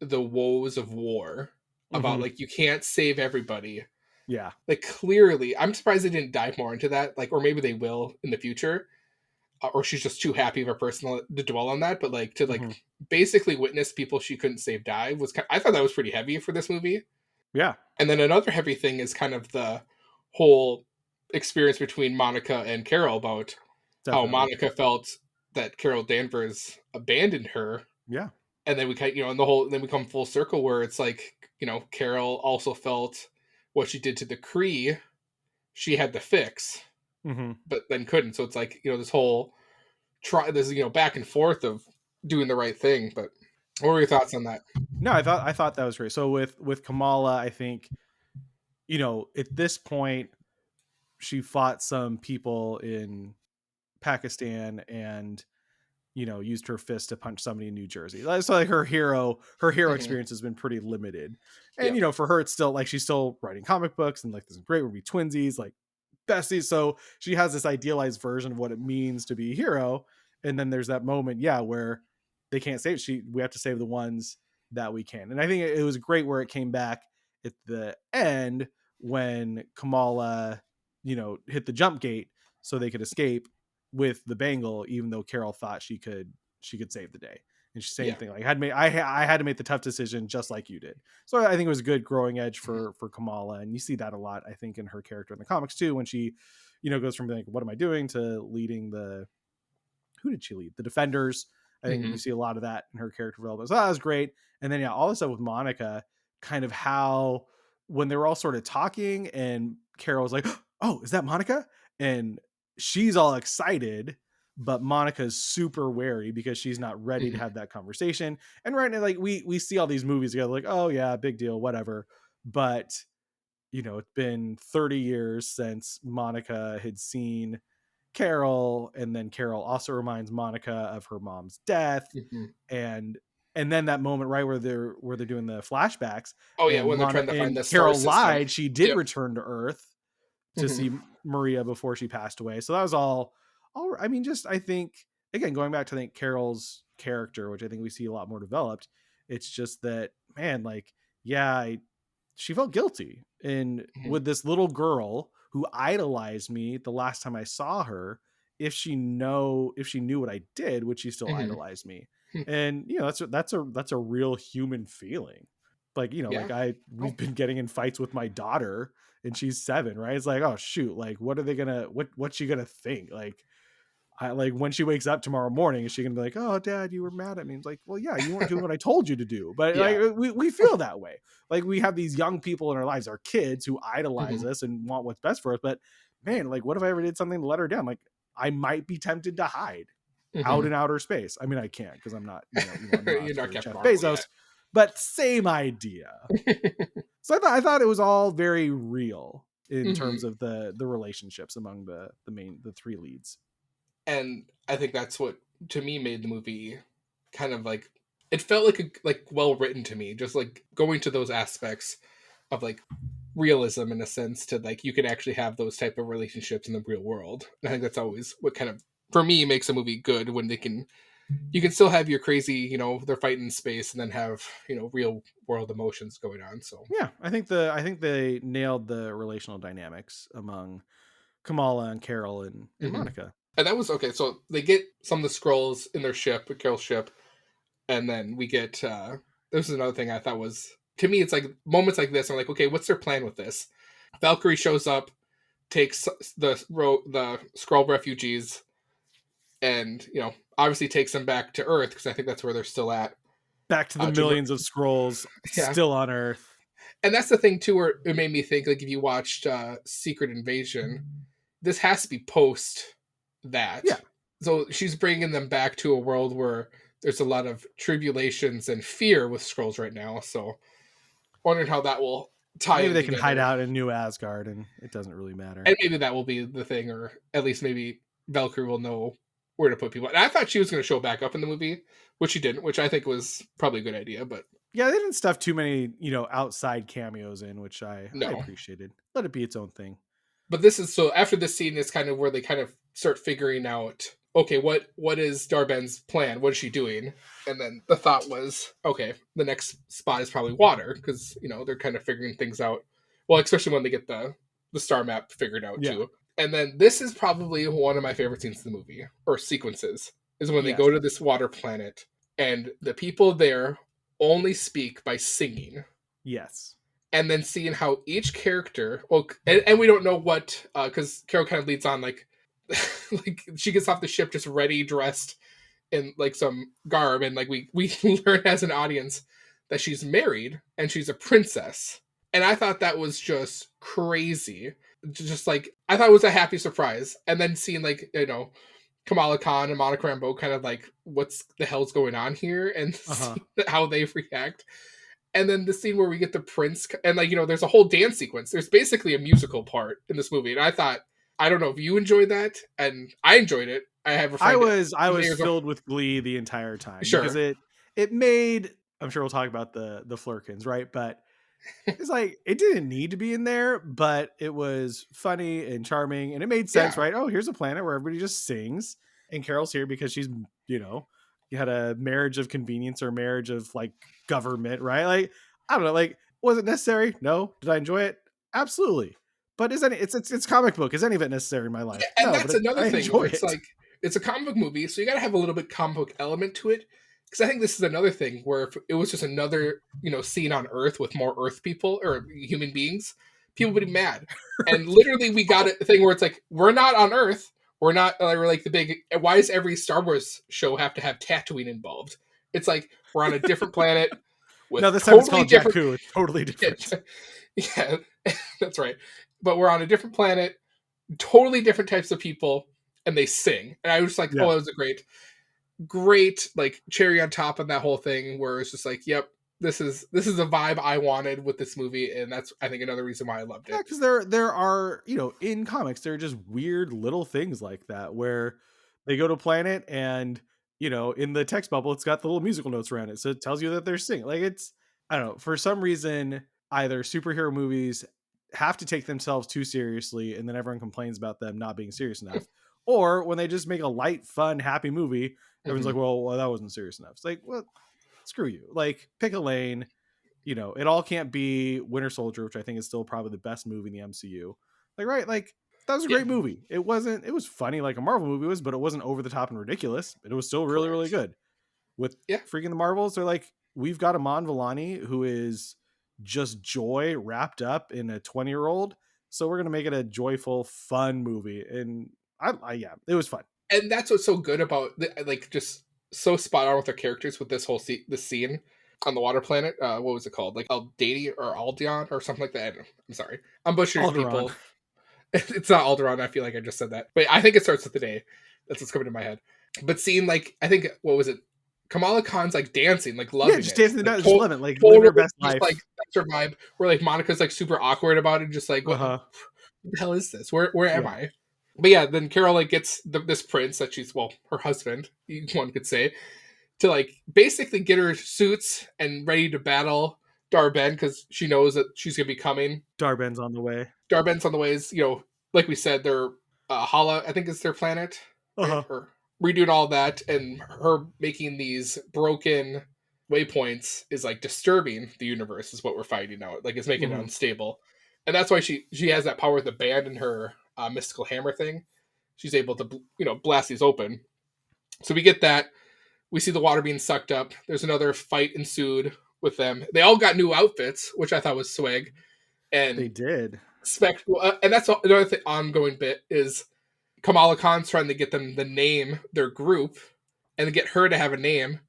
the woes of war, about like, you can't save everybody. Yeah. Like, clearly, I'm surprised they didn't dive more into that, like, or maybe they will in the future. or she's just too happy of a person to dwell on that. But like to like Mhm. basically witness people she couldn't save die was I thought that was pretty heavy for this movie. Yeah, And then another heavy thing is kind of the whole experience between Monica and Carol about how definitely. Monica felt that Carol Danvers abandoned her. Yeah. And then we kind, and the whole, then we come full circle where it's like, Carol also felt what she did to the Kree, she had to fix, Hmm. but then couldn't. So it's like, this whole this, back and forth of doing the right thing. But what were your thoughts on that? No, I thought that was great. So with Kamala, I think, at this point, she fought some people in Pakistan and used her fist to punch somebody in New Jersey. So like her hero Mhm. experience has been pretty limited. And Yeah. for her, it's still like she's still writing comic books and like this is great. We'll be twinsies, like besties. So she has this idealized version of what it means to be a hero. And then there's that moment, yeah, where they can't save. We have to save the ones that we can. And I think it was great where it came back at the end when Kamala, hit the jump gate so they could escape with the bangle, even though Carol thought she could save the day. And she's same Yeah. thing. Like I had to make the tough decision just like you did. So I think it was a good growing edge Mhm. for Kamala, and you see that a lot. I think in her character in the comics too, when she, goes from like what am I doing to leading the who did she lead the Defenders. I think you Mhm. see a lot of that in her character development. So that was great. And then yeah, all this stuff with Monica, kind of how when they were all sort of talking, and Carol was like, "Oh, is that Monica?" And she's all excited, but Monica's super wary because she's not ready to Mhm. have that conversation. And right now, like we see all these movies together, like, oh yeah, big deal, whatever. But it's been 30 years since Monica had seen Carol, and then Carol also reminds Monica of her mom's death, Mhm. and then that moment right where they're doing the flashbacks, Oh yeah, and when they're trying to find and the star Carol system. lied, she did Yep. return to Earth to Mhm. see Maria before she passed away. So that was all I mean, just I think again going back to Carol's character, which I think we see a lot more developed. It's just that man, like yeah, she felt guilty. And Mhm. with this little girl who idolized me the last time I saw her, if she knew what I did, would she still Mhm. idolize me? And that's a real human feeling. Like, Yeah. we've Oh. been getting in fights with my daughter and she's 7, right? It's like, oh shoot, like what's she gonna think? Like I like when she wakes up tomorrow morning, is she gonna be like, "Oh, Dad, you were mad at me?" It's like, well, yeah, you weren't doing what I told you to do. But like Yeah. we feel that way. Like we have these young people in our lives, our kids who idolize Mhm. us and want what's best for us. But man, like, what if I ever did something to let her down? Like, I might be tempted to hide out Mhm. in outer space. I mean, I can't because I'm not, I'm not You're not Captain Jeff Marvel yet. Bezos. But same idea. So I thought it was all very real in Mhm. terms of the relationships among the 3 leads. And I think that's what to me made the movie kind of like it felt like well written to me, just like going to those aspects of like realism in a sense to like you can actually have those type of relationships in the real world. And I think that's always what kind of for me makes a movie good when you can still have your crazy, they're fighting in space and then have, real world emotions going on. So Yeah, I think they nailed the relational dynamics among Kamala and Carol and mhm. Monica. And that was okay. So they get some of the scrolls in their ship, Carol's ship, and then we get this is another thing I thought was to me it's like moments like this I'm like, okay, what's their plan with this? Valkyrie shows up, takes the Skrull refugees, and obviously takes them back to Earth because I think that's where they're still at. Back to the To millions of scrolls Yeah, still on Earth. and that's the thing too, where it made me think like if you watched Secret Invasion, this has to be post that. Yeah, So she's bringing them back to a world where there's a lot of tribulations and fear with scrolls right now. So wondering how that will tie maybe in they can hide together, out in New Asgard, and it doesn't really matter. and maybe that will be the thing, or at least maybe Valkyrie will know where to put people. And I thought she was going to show back up in the movie, which she didn't, which I think was probably a good idea. But Yeah, they didn't stuff too many outside cameos in, which I no, appreciated. Let it be its own thing. but this is so after this scene is kind of where they kind of start figuring out, okay, what is Darben's plan, what is she doing? And then the thought was, okay, the next spot is probably water because they're kind of figuring things out, well, especially when they get the star map figured out Yeah, too. And then this is probably one of my favorite scenes in the movie, or sequences, is when they Yes. go to this water planet and the people there only speak by singing. Yes. And then seeing how each character, well, and we don't know what, because Carol kind of leads on, like, like she gets off the ship just ready, dressed in like some garb, and like we learn as an audience that she's married and she's a princess. And I thought that was just crazy. Just like, I thought it was a happy surprise. And then seeing, like, you know, Kamala Khan and Monica Rambeau kind of like, what's the hell's going on here? And how they react. And then the scene where we get the prince, and like, you know, there's a whole dance sequence. There's basically a musical part in this movie. And I thought, I don't know if you enjoyed that, and I enjoyed it. I have a friend. I was filled with glee the entire time. Sure. Because it made, I'm sure we'll talk about the Flurkins, right? But it's like, it didn't need to be in there, but it was funny and charming, and it made sense, right? Oh, here's a planet where everybody just sings, and Carol's here because she's, you know, you had a marriage of convenience or marriage of like government, right? Like, I don't know, like, was it necessary? No. Did I enjoy it? Absolutely. But it's comic book. Is any of it necessary in my life? Yeah, and no, that's another thing. It's it. like, it's a comic book movie, so you got to have a little bit comic book element to it. Because I think this is another thing where if it was just another, you know, scene on Earth with more Earth people or human beings, people would be mad. And literally, we got a thing where it's like, we're not on Earth. We're not. We're like the big. Why does every Star Wars show have to have Tatooine involved? It's like we're on a different planet. With no, this time it's called Jakku. It's totally different. Yeah, that's right. But we're on a different planet, totally different types of people, and they sing. And I was like, oh, that was a great like cherry on top of that whole thing, where it's just like, yep, this is a vibe I wanted with this movie, and that's, I think, another reason why I loved it. Yeah, because there are, you know, in comics there are just weird little things like that where they go to a planet and, you know, in the text bubble it's got the little musical notes around it, so it tells you that they're singing. Like, it's, I don't know, for some reason either superhero movies have to take themselves too seriously and then everyone complains about them not being serious enough, or when they just make a light, fun, happy movie, everyone's like, well, that wasn't serious enough. It's like, well, screw you. Like, pick a lane. You know, it all can't be Winter Soldier, which I think is still probably the best movie in the MCU. Like, right, like, that was a great movie. It was funny like a Marvel movie was, but it wasn't over the top and ridiculous. It was still really, really good. With freaking the Marvels, they're like, we've got Aman Vellani, who is just joy wrapped up in a 20-year-old. So we're going to make it a joyful, fun movie. And yeah, it was fun. And that's what's so good about, like, just so spot on with their characters with this whole this scene on the water planet. What was it called? Like Aldadi or Aldeon or something like that. I don't know. I'm sorry. I'm butchering people. It's not Alderaan. I feel like I just said that. But I think it starts with the day. That's what's coming to my head. But seeing, like, I think, what was it? Kamala Khan's like dancing, like loving just it. dancing like, just loving, like living her best life. Like, that's her vibe. Where like Monica's like super awkward about it, just like, what the hell is this? Where am I? But yeah, then Carol like gets this prince that she's, well, her husband, one could say, to like basically get her suits and ready to battle Dar-Benn, because she knows that she's gonna be coming. Dar-Benn's on the way. Dar-Benn's on the way. Is, you know, like we said, they're Hala, I think is their planet. Right? Or redoing all that, and her making these broken waypoints is like disturbing the universe, is what we're finding out. Like, it's making it unstable. And that's why she has that power with the band and her mystical hammer thing. She's able to, you know, blast these open. So we get that. We see the water being sucked up. There's another fight ensued with them. They all got new outfits, which I thought was swag. And they did. And that's another thing, ongoing bit is Kamala Khan's trying to get them to name their group and get her to have a name.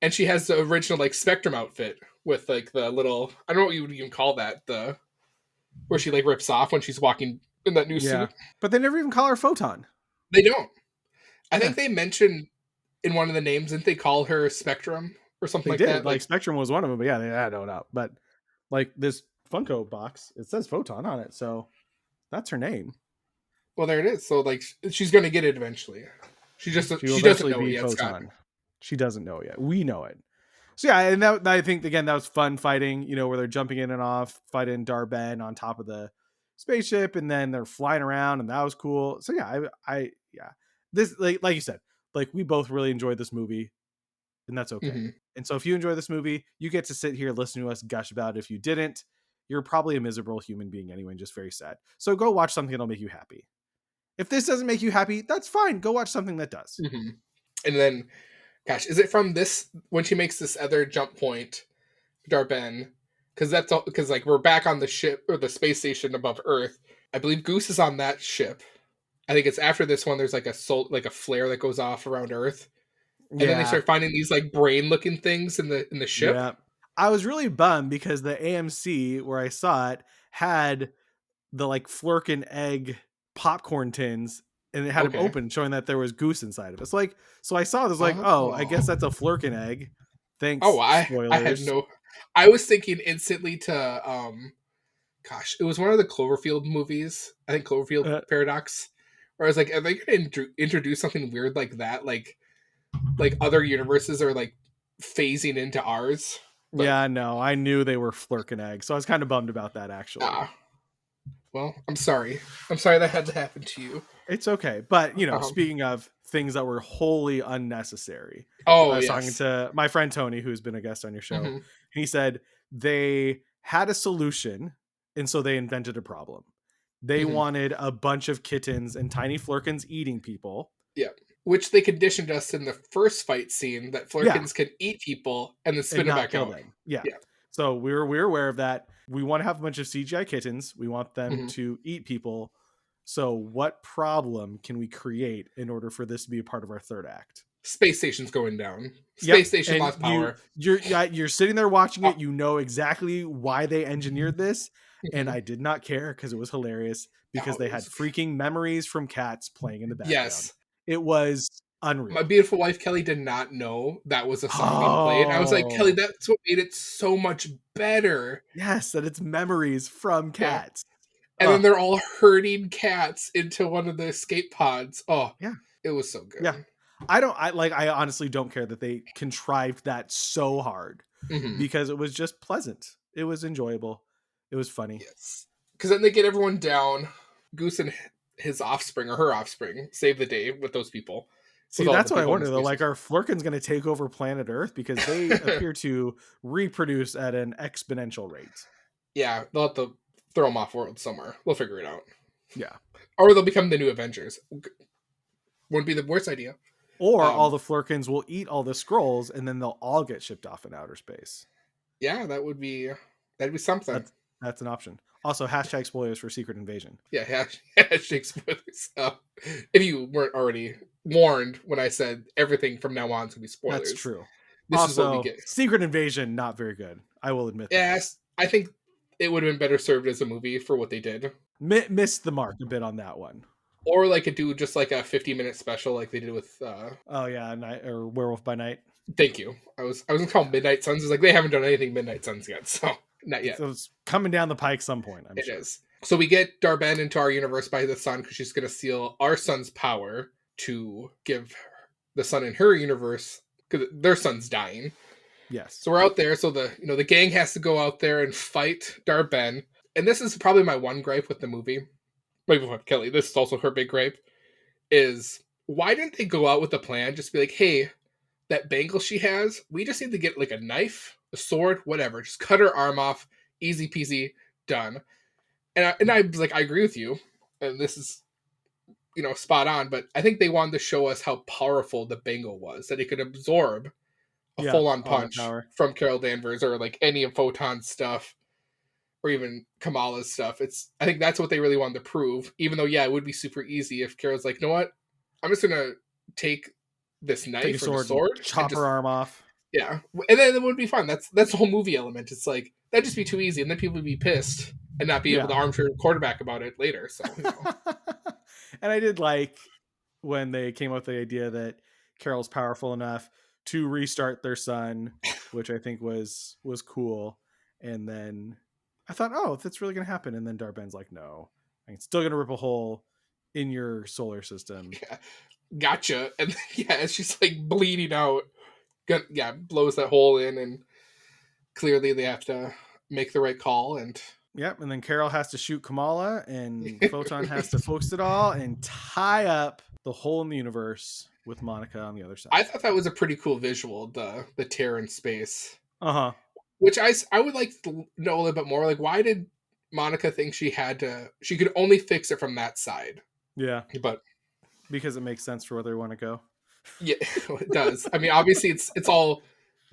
And she has the original like Spectrum outfit with like the little, I don't know what you would even call that, the where she like rips off when she's walking in that new suit. But they never even call her Photon. They don't. I think they mentioned in one of the names, didn't they call her Spectrum or something that? Like Spectrum was one of them, but I don't know. But like this Funko box, it says Photon on it, so that's her name. Well, there it is. So like, she's going to get it eventually. She doesn't know it yet, Scott. She doesn't know it yet. We know it. So yeah, and that, I think, again, that was fun fighting, you know, where they're jumping in and off, fighting Dar-Benn on top of the spaceship, and then they're flying around, and that was cool. So yeah, this, like you said, like, we both really enjoyed this movie, and that's okay. And so if you enjoy this movie, you get to sit here, listen to us gush about it. If you didn't, you're probably a miserable human being anyway, and just very sad. So go watch something that'll make you happy. If this doesn't make you happy, that's fine. Go watch something that does. Mm-hmm. And then, gosh, is it from this when she makes this other jump point, Darben? Because that's all. Because like we're back on the ship or the space station above Earth. I believe Goose is on that ship. I think it's after this one. There's like a flare that goes off around Earth, and then they start finding these like brain-looking things in the ship. Yeah, I was really bummed because the AMC where I saw it had the like Flurkin egg popcorn tins, and it had them open, showing that there was Goose inside of it. So I saw this like, oh, I guess that's a Flurkin egg. Thanks. Oh, I had no. I was thinking instantly to gosh, it was one of the Cloverfield movies. I think Cloverfield Paradox. Where I was like, are they going to introduce something weird like that? Like other universes are like phasing into ours. But, yeah, no, I knew they were Flurkin eggs, so I was kind of bummed about that actually. Well, I'm sorry. I'm sorry that had to happen to you. It's okay. But, speaking of things that were wholly unnecessary. Oh, I was talking to my friend Tony, who's been a guest on your show. Mm-hmm. He said they had a solution, and so they invented a problem. They wanted a bunch of kittens and tiny Flurkins eating people. Yeah. Which they conditioned us in the first fight scene that Flurkins can eat people and then spit them back out. Yeah. So we're aware of that. We want to have a bunch of CGI kittens. We want them to eat people. So what problem can we create in order for this to be a part of our third act? Space station's going down. Space station lost power. You're sitting there watching it. You know exactly why they engineered this. And I did not care because it was hilarious because they had freaking memories from cats playing in the background. Yes. It was unreal. My beautiful wife, Kelly, did not know that was a song being played. I was like, Kelly, that's what made it so much better. Yes, that it's memories from cats. Yeah. And then they're all herding cats into one of the escape pods. Oh, yeah. It was so good. Yeah. I honestly don't care that they contrived that so hard because it was just pleasant. It was enjoyable. It was funny. Yes. Because then they get everyone down. Goose and his offspring or her offspring save the day with those people. See, that's what I wonder though. Like, are Flurkins going to take over planet Earth? Because they appear to reproduce at an exponential rate. Yeah, they'll have to throw them off world somewhere. We'll figure it out. Yeah. Or they'll become the new Avengers. Wouldn't be the worst idea. Or all the Flurkins will eat all the scrolls and then they'll all get shipped off in outer space. Yeah, that'd be something. That's an option. Also, hashtag spoilers for Secret Invasion. Yeah, hashtag spoilers. If you weren't already warned when I said everything from now on is going to be spoilers. That's true. This also, is what we get. Secret Invasion, not very good. I will admit that. Yes, I think it would have been better served as a movie for what they did. Missed the mark a bit on that one. Or like do just like a 50-minute special like they did with or Werewolf by Night. Thank you. I was gonna call Midnight Suns. It's like they haven't done anything Midnight Suns yet, so not yet. So it's coming down the pike some point. It is. So we get Darben into our universe by the sun because she's gonna steal our sun's power to give the sun in her universe because their sun's dying. Yes. So we're out there. So the gang has to go out there and fight Darben. And this is probably my one gripe with the movie. Maybe with Kelly, this is also her big gripe. Is why didn't they go out with a plan? Just be like, hey, that bangle she has, we just need to get like a knife, a sword, whatever. Just cut her arm off, easy peasy, done. And I was like, I agree with you, and this is spot on. But I think they wanted to show us how powerful the bangle was, that it could absorb a full-on punch from Carol Danvers or like any of Photon's stuff, or even Kamala's stuff. I think that's what they really wanted to prove. Even though, it would be super easy if Carol's like, you know what, I'm just gonna take this knife or the sword, chop her arm off. Yeah, and then it would be fun. That's the whole movie element. It's like that'd just be too easy, and then people would be pissed and not be able to armchair quarterback about it later. So, and I did like when they came up with the idea that Carol's powerful enough to restart their sun, which I think was cool. And then I thought, oh, that's really gonna happen. And then Darben's like, no, I'm still gonna rip a hole in your solar system. Yeah. Gotcha. And she's like bleeding out. Blows that hole in, and clearly they have to make the right call. And and then Carol has to shoot Kamala, and Photon has to focus it all and tie up the hole in the universe with Monica on the other side. I thought that was a pretty cool visual, the tear in space. Which I would like to know a little bit more. Like, why did Monica think she could only fix it from that side? Yeah, But because it makes sense for where they want to go. yeah, it does. I mean, obviously, it's all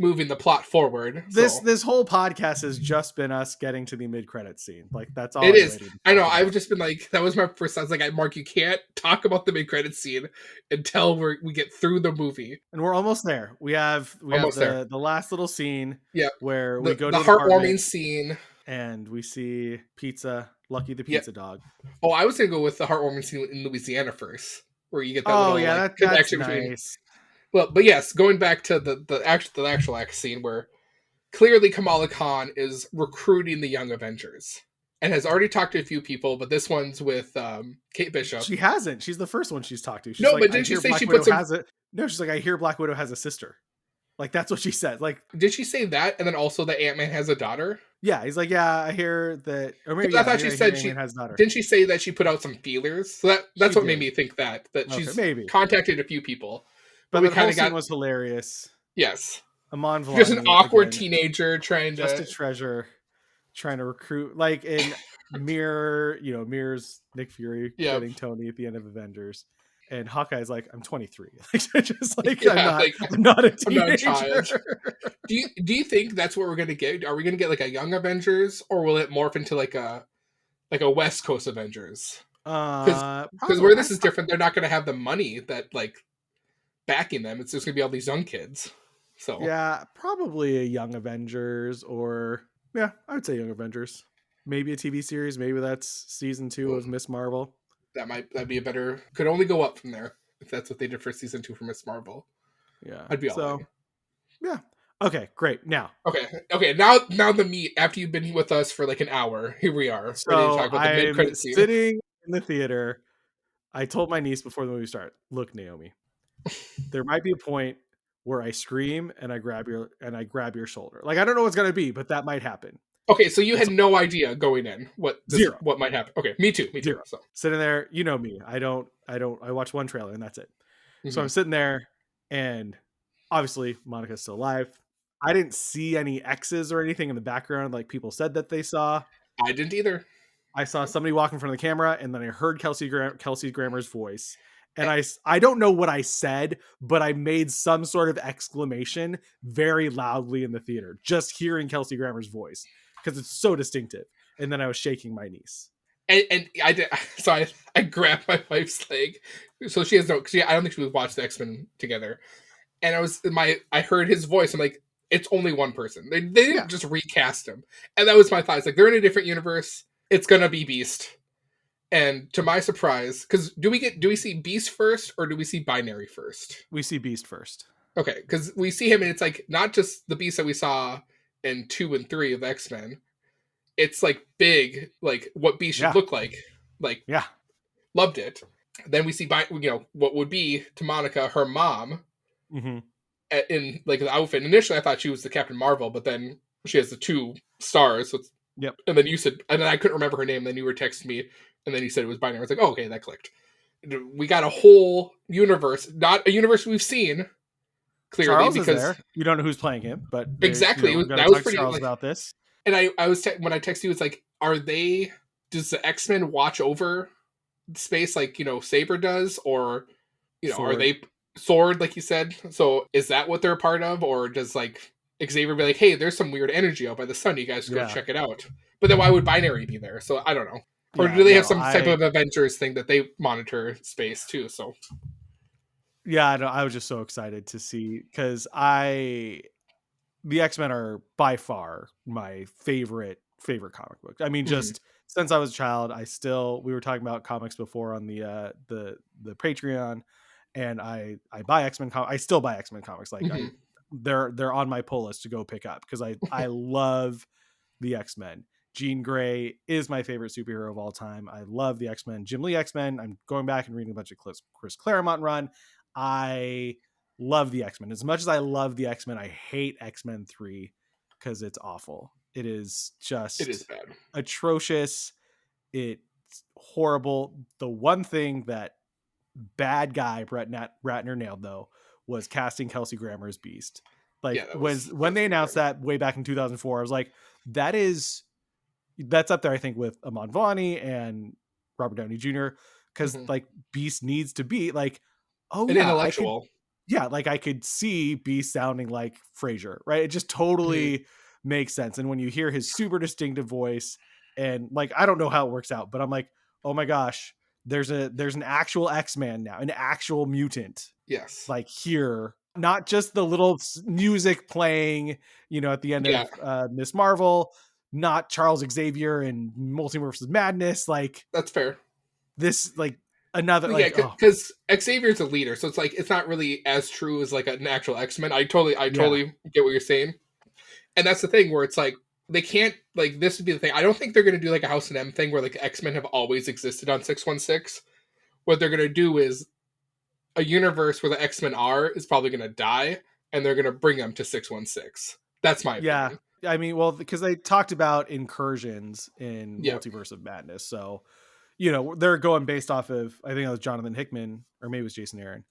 moving the plot forward. So This whole podcast has just been us getting to the mid-credit scene. Like that's all it I'm is. waiting to I know. talk I've about. just been like, that was my first. I was like, Mark, you can't talk about the mid credit scene until we get through the movie. And we're almost there. We have Almost there. the last little scene Yeah, where we go the to an heartwarming apartment scene. and we see Pizza, Lucky the Yeah. pizza dog. Oh, I was gonna go with the heartwarming scene in Louisiana first, where you get that Oh little yeah, like that's connection between. nice. Well, but yes, going back to the actual act scene where clearly Kamala Khan is recruiting the Young Avengers and has already talked to a few people, but this one's with Kate Bishop. She hasn't. She's the first one she's talked to. She's No, like, but I didn't she hear say Black she Widow put some? has it. No, she's like, I hear Black Widow has a sister. Like that's what she said. Like, Did she say that, and then also that Ant-Man has a daughter? yeah, he's like, yeah, I hear that. Or maybe I yeah, thought she I hear said Ant-Man has a daughter. didn't she say that she put out some feelers? So that's She what made did. me think that Okay, she's maybe. contacted a few people. But we the whole kind of scene got was hilarious. yes, Amon Vellani, just an awkward again, teenager trying just to a treasure, trying to recruit. Like in Mirror's Nick Fury Yeah. getting Tony at the end of Avengers. And Hawkeye's like, I'm 23. Like, just like, Yeah, I'm not a I'm not a teenager. child. Do you think that's what we're gonna get? Are we gonna get like a Young Avengers, or will it morph into like a West Coast Avengers? Because where this is different, they're not gonna have the money that like backing them. It's just gonna be all these young kids. So Yeah, probably a Young Avengers, or yeah, I would say Young Avengers. Maybe a TV series. Maybe that's season 2 of Miss Marvel. that'd be a better. Could only go up from there if that's what they did for season 2 for Miss Marvel. Yeah, I'd be all in. Yeah. Okay, great. Now, okay. Now the meat. After you've been with us for like an hour, here we are ready to so talk about the mid I'm credit scene. sitting in the theater. I told my niece before the movie started, "Look, Naomi, there might be a point where I scream and I grab your shoulder. Like I don't know what's gonna be, but that might happen." Okay, so you had no idea going in what might happen. Okay, me too. Zero. So Sitting there, you know me. I watch one trailer and that's it. So I'm sitting there, and obviously Monica's still alive. I didn't see any X's or anything in the background like people said that they saw. I didn't either. I saw somebody walk in front of the camera, and then I heard Kelsey Grammer's voice. And I don't know what I said, but I made some sort of exclamation very loudly in the theater, just hearing Kelsey Grammer's voice, because it's so distinctive. And then I was shaking my niece. And I did. So I grabbed my wife's leg. So she has no. Cause I don't think she would watch the X-Men together. And I heard his voice. I'm like, it's only one person. They didn't just recast him. And that was my thought. It's like they're in a different universe. It's gonna be Beast. And to my surprise, because do we see Beast first, or do we see Binary first? We see Beast first. Okay, because we see him, and it's like not just the Beast that we saw in 2 and 3 of X-Men. It's like big, like what Beast should look like. Like, yeah, loved it. Then we see, what would be to Monica her mom in like the outfit. Initially, I thought she was the Captain Marvel, but then she has the 2 stars. So yep. And then you said, and then I couldn't remember her name. Then you were texting me, and then you said it was Binary. I was like, oh, okay, that clicked. We got a whole universe, not a universe we've seen. Clearly, Charles because is there. You don't know who's playing him, but exactly, that was pretty Charles about this. And I was when I texted you, it's like, does the X-Men watch over space like Saber does, or Sword. Are they Sword like you said? So is that what they're a part of, or does like Xavier be like, hey, there's some weird energy out by the sun, you guys go check it out? But then why would Binary be there? So I don't know. Or do they have some type of Avengers thing that they monitor space too? So yeah, I was just so excited to see, because the X-Men are by far my favorite comic book. I mean, just since I was a child, we were talking about comics before on the Patreon, and I buy X-Men I still buy X-Men comics. Like they're on my pull list to go pick up, because I love the X-Men. Jean Grey is my favorite superhero of all time. I love the X-Men. Jim Lee X-Men. I'm going back and reading a bunch of Chris Claremont run. I love the X-Men. As much as I love the X-Men, I hate X-Men 3 because it's awful. It is bad. Atrocious. It's horrible. The one thing that bad guy Brett Ratner nailed, though, was casting Kelsey Grammer as Beast. Like, when they announced that way back in 2004, I was like, that's up there, I think, with Amon Vellani and Robert Downey Jr., because like Beast needs to be like, oh An yeah, intellectual. I could see Beast sounding like Frasier, right? It just totally makes sense. And when you hear his super distinctive voice, and like I don't know how it works out, but I'm like, oh my gosh, there's an actual X-Man now, an actual mutant, Yes. like here, not just the little music playing, you know, at the end of Miss Marvel, not Charles Xavier and Multiverse of Madness, like That's fair. this, like another, Yeah, like, oh, because Xavier's a leader, so it's like it's not really as true as like an actual X-Men. I totally get what you're saying, and that's the thing where it's like they can't, like, this would be the thing. I don't think they're gonna do like a House of M thing where like X-Men have always existed on 616. What they're gonna do is a universe where the X-Men is probably gonna die, and they're gonna bring them to 616. That's my opinion. I mean, well, because they talked about incursions in Yeah. Multiverse of Madness, so you know they're going based off of, I think it was Jonathan Hickman, or maybe it was Jason Aaron,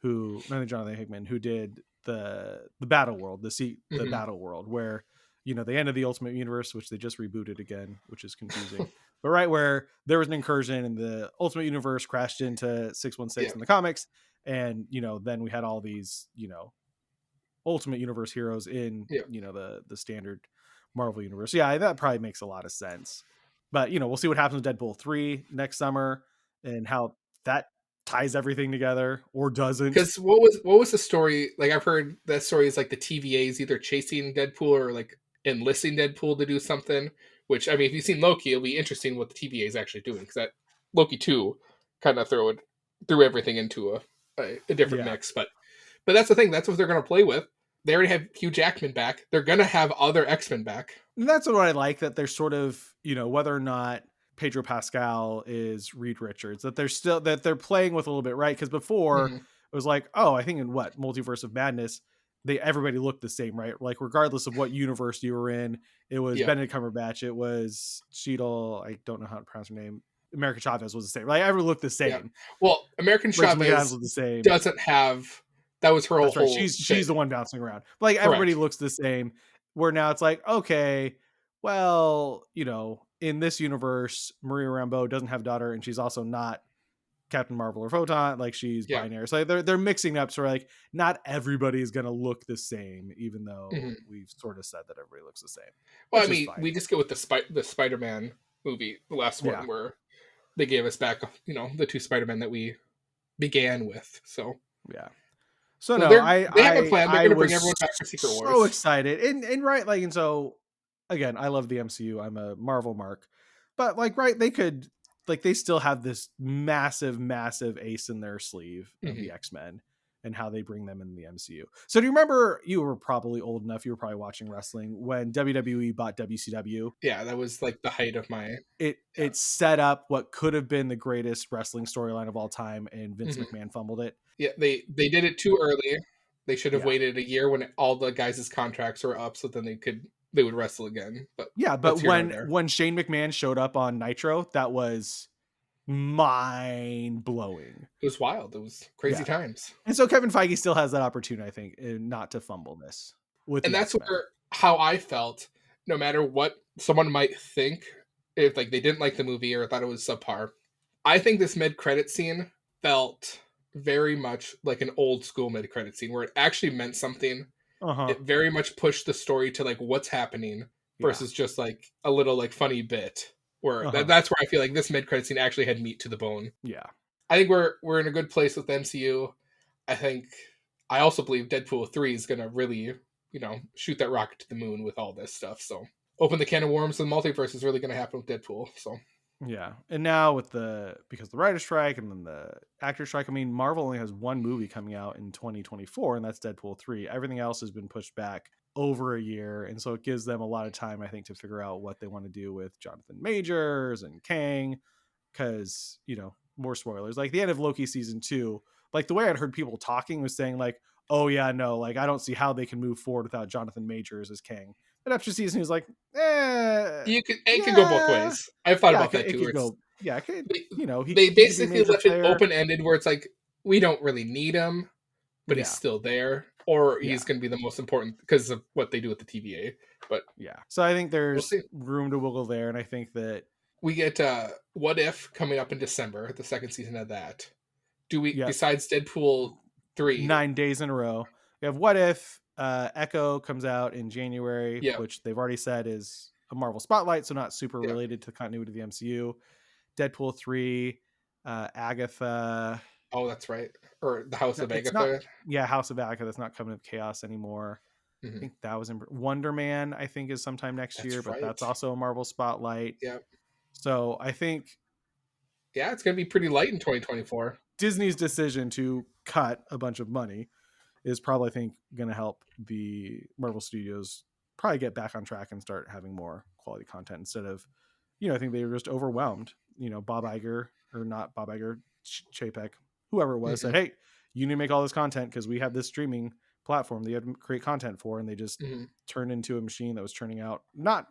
who, I think Jonathan Hickman, who did the Battle World, the Battle World, where, you know, they ended the Ultimate Universe, which they just rebooted again, which is confusing. But right where there was an incursion and the Ultimate Universe crashed into 616 in the comics, and you know then we had all these, you know, Ultimate Universe heroes in, you know, the standard Marvel universe. Yeah, that probably makes a lot of sense. But you know, we'll see what happens with Deadpool 3 next summer and how that ties everything together, or doesn't. Because what was the story? Like, I've heard that story is like the TVA is either chasing Deadpool or like enlisting Deadpool to do something. Which, I mean, if you've seen Loki, it'll be interesting what the TVA is actually doing, because that Loki 2 kind of threw everything into a different mix. But that's the thing. That's what they're going to play with. They already have Hugh Jackman back. They're going to have other X-Men back. And that's what I like, that they're sort of, you know, whether or not Pedro Pascal is Reed Richards, that they're playing with a little bit, right? Because before it was like, oh, I think in Multiverse of Madness, everybody looked the same, right? Like regardless of what universe you were in, it was Benedict Cumberbatch, it was Cheadle, I don't know how to pronounce her name, America Chavez was the same. Like everyone looked the same. Yeah. Well, American Chavez was the same. Doesn't have, that was her whole. Right. She's the one bouncing around. But like everybody looks the same. Where now it's like, okay, well, you know, in this universe, Maria Rambeau doesn't have a daughter, and she's also not Captain Marvel or Photon. Like she's binary. So they're mixing up. So like not everybody is going to look the same, even though we've sort of said that everybody looks the same. Well, I mean, we just go with the Spider-Man movie, the last one, where they gave us back, you know, the two Spider-Men that we began with. So yeah. So no, they have a plan. They're going to bring everyone back for Secret Wars. So excited, and right, like, and so again, I love the MCU. I'm a Marvel mark, but like, right, they could, like, they still have this massive ace in their sleeve of the X-Men and how they bring them in the MCU. So do you remember? You were probably old enough. You were probably watching wrestling when WWE bought WCW. Yeah, that was like the height of my. It set up what could have been the greatest wrestling storyline of all time, and Vince McMahon fumbled it. Yeah, they did it too early. They should have waited a year when all the guys' contracts were up, so then they would wrestle again. But yeah, but when Shane McMahon showed up on Nitro, that was mind blowing. It was wild. It was crazy times. And so Kevin Feige still has that opportunity, I think, not to fumble this. And that's how I felt. No matter what someone might think, if like they didn't like the movie or thought it was subpar, I think this mid-credit scene felt very much like an old school mid-credit scene where it actually meant something. It very much pushed the story to like what's happening versus just like a little like funny bit. Where that's where I feel like this mid-credit scene actually had meat to the bone. Yeah, I think we're in a good place with the MCU. I also believe Deadpool 3 is gonna really, you know, shoot that rocket to the moon with all this stuff. So open the can of worms, and the multiverse is really gonna happen with Deadpool. So yeah, and now with because the writer's strike and then the actor strike, I mean, Marvel only has one movie coming out in 2024, and that's Deadpool 3. Everything else has been pushed back over a year, and so it gives them a lot of time, I think, to figure out what they want to do with Jonathan Majors and Kang, because, you know, more spoilers, like the end of Loki season 2, like the way I'd heard people talking was saying like, oh yeah, no, like I don't see how they can move forward without Jonathan Majors as Kang. But after season, he was like, it could go both ways. I've thought about that too. They basically left it open-ended where it's like, we don't really need him, but he's still there. Or he's going to be the most important because of what they do with the TVA. But yeah, so I think there's room to wiggle there, and I think that We get What If coming up in December, the second season of that. Do we, Yeah. besides Deadpool 3? 9 days in a row. We have What If, Echo comes out in January, Yeah. which they've already said is a Marvel Spotlight, so not super Yeah. related to the continuity of the MCU. Deadpool 3, Agatha. Oh, that's right. Or the House of It's Agatha. House of Agatha. That's not coming with Chaos anymore. Mhm. I think that was in Wonder Man, I think, is sometime next year, but that's also a Marvel Spotlight. Yep. So I think it's going to be pretty light in 2024. Disney's decision to cut a bunch of money is probably, I think, going to help the Marvel Studios probably get back on track and start having more quality content instead of, I think they were just overwhelmed. Bob Iger, or not Bob Iger, Chapek, whoever it was, said, hey, you need to make all this content because we have this streaming platform that you have to create content for, and they just turned into a machine that was churning out not,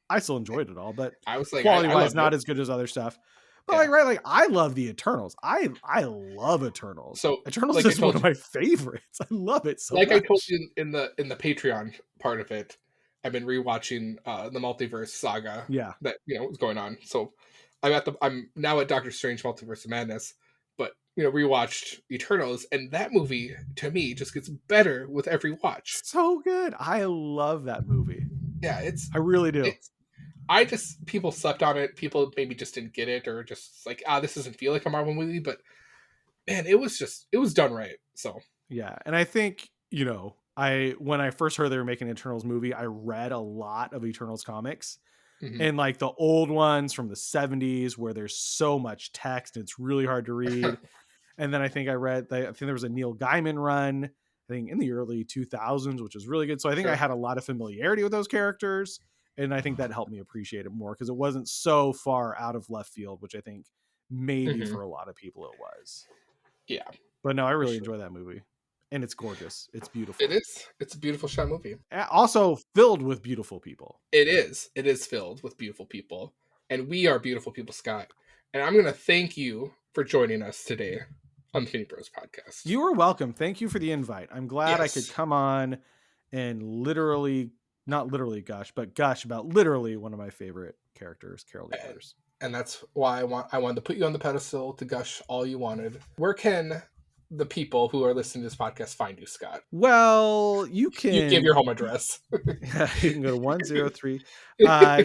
I still enjoyed it all, but I was like, quality wise not as good as other stuff. But I love the Eternals. I love Eternals. So Eternals is one of my favorites. I love it so much. I told you in the Patreon part of it, I've been rewatching the multiverse saga. Yeah. That was going on. So I'm now at Doctor Strange Multiverse of Madness, but rewatched Eternals, and that movie to me just gets better with every watch. So good. I love that movie. Yeah, I really do. People slept on it. People maybe just didn't get it, or just like, this doesn't feel like a Marvel movie, but man, it was done right. So yeah. And I think, when I first heard they were making an Eternals movie, I read a lot of Eternals comics, and like the old ones from the 70s where there's so much text, it's really hard to read. And then I think there was a Neil Gaiman run, I think in the early 2000s, which is really good. So I think I had a lot of familiarity with those characters. And I think that helped me appreciate it more because it wasn't so far out of left field, which I think maybe for a lot of people it was. Yeah. But no, I really enjoy that movie. And it's gorgeous. It's beautiful. It is. It's a beautiful shot movie. Also filled with beautiful people. It is. It is filled with beautiful people. And we are beautiful people, Scott. And I'm going to thank you for joining us today on the Infinity Bros podcast. You are welcome. Thank you for the invite. I'm glad I could come on and not literally gush, but gush about literally one of my favorite characters, Carol Danvers. And that's why I wanted to put you on the pedestal to gush all you wanted. Where can the people who are listening to this podcast find you, Scott? Well, you can... You give your home address. You can go to 103.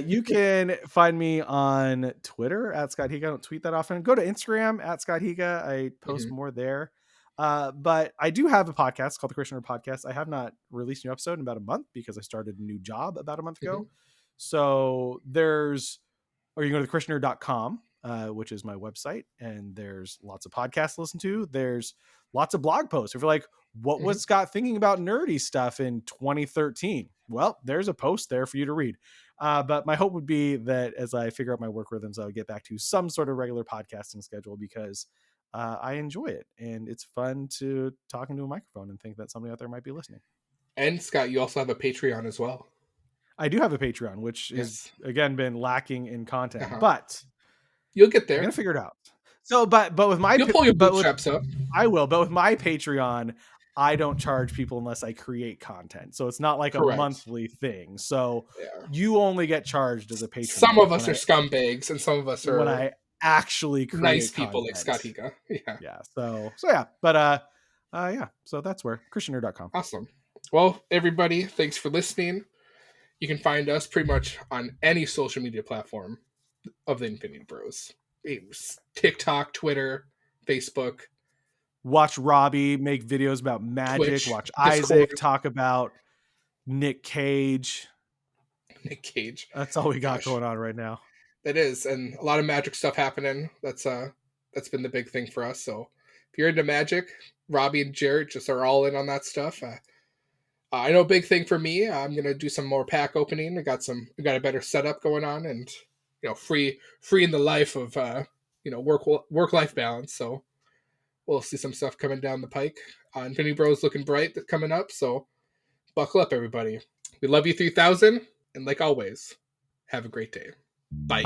You can find me on Twitter at Scott Higa. I don't tweet that often. Go to Instagram at Scott Higa. I post more there. But I do have a podcast called the Christianer Podcast. I have not released a new episode in about a month because I started a new job about a month ago. So or you can go to thechristianer.com, which is my website, and there's lots of podcasts to listen to. There's lots of blog posts. If you're like, what was Scott thinking about nerdy stuff in 2013? Well, there's a post there for you to read. But my hope would be that as I figure out my work rhythms, I'll get back to some sort of regular podcasting schedule because I enjoy it. And it's fun to talk into a microphone and think that somebody out there might be listening. And Scott, you also have a Patreon as well. I do have a Patreon, which has, again, been lacking in content, but you'll get there. I'm going to figure it out. So, but with my, you'll pull your bootstraps up. I will, but with my Patreon, I don't charge people unless I create content. So it's not like a monthly thing. So you only get charged as a patron. Some of us are scumbags and some of us are when I actually create nice people content. like Scott Higa. Yeah. So yeah, but so that's where christianer.com. Awesome. Well, everybody, thanks for listening. You can find us pretty much on any social media platform of the Infinity Bros. TikTok, Twitter, Facebook. Watch Robbie make videos about magic. Twitch, watch Discord. Isaac talk about Nick Cage. That's all we got going on right now. It is, and a lot of magic stuff happening. That's been the big thing for us. So if you're into magic, Robbie and Jared just are all in on that stuff. I know a big thing for me. I'm gonna do some more pack opening. I got a better setup going on, and free in the life of work life balance. So we'll see some stuff coming down the pike. Infinity Bros looking bright coming up. So buckle up, everybody. We love you 3000, and like always, have a great day. Bye.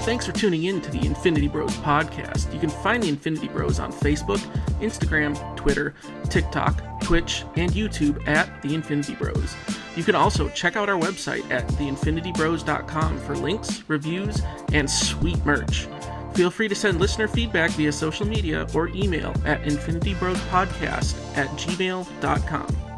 Thanks for tuning in to the Infinity Bros podcast. You can find the Infinity Bros on Facebook, Instagram, Twitter, TikTok, Twitch, and YouTube at The Infinity Bros. You can also check out our website at theinfinitybros.com for links, reviews, and sweet merch. Feel free to send listener feedback via social media or email at infinitybrospodcast@gmail.com.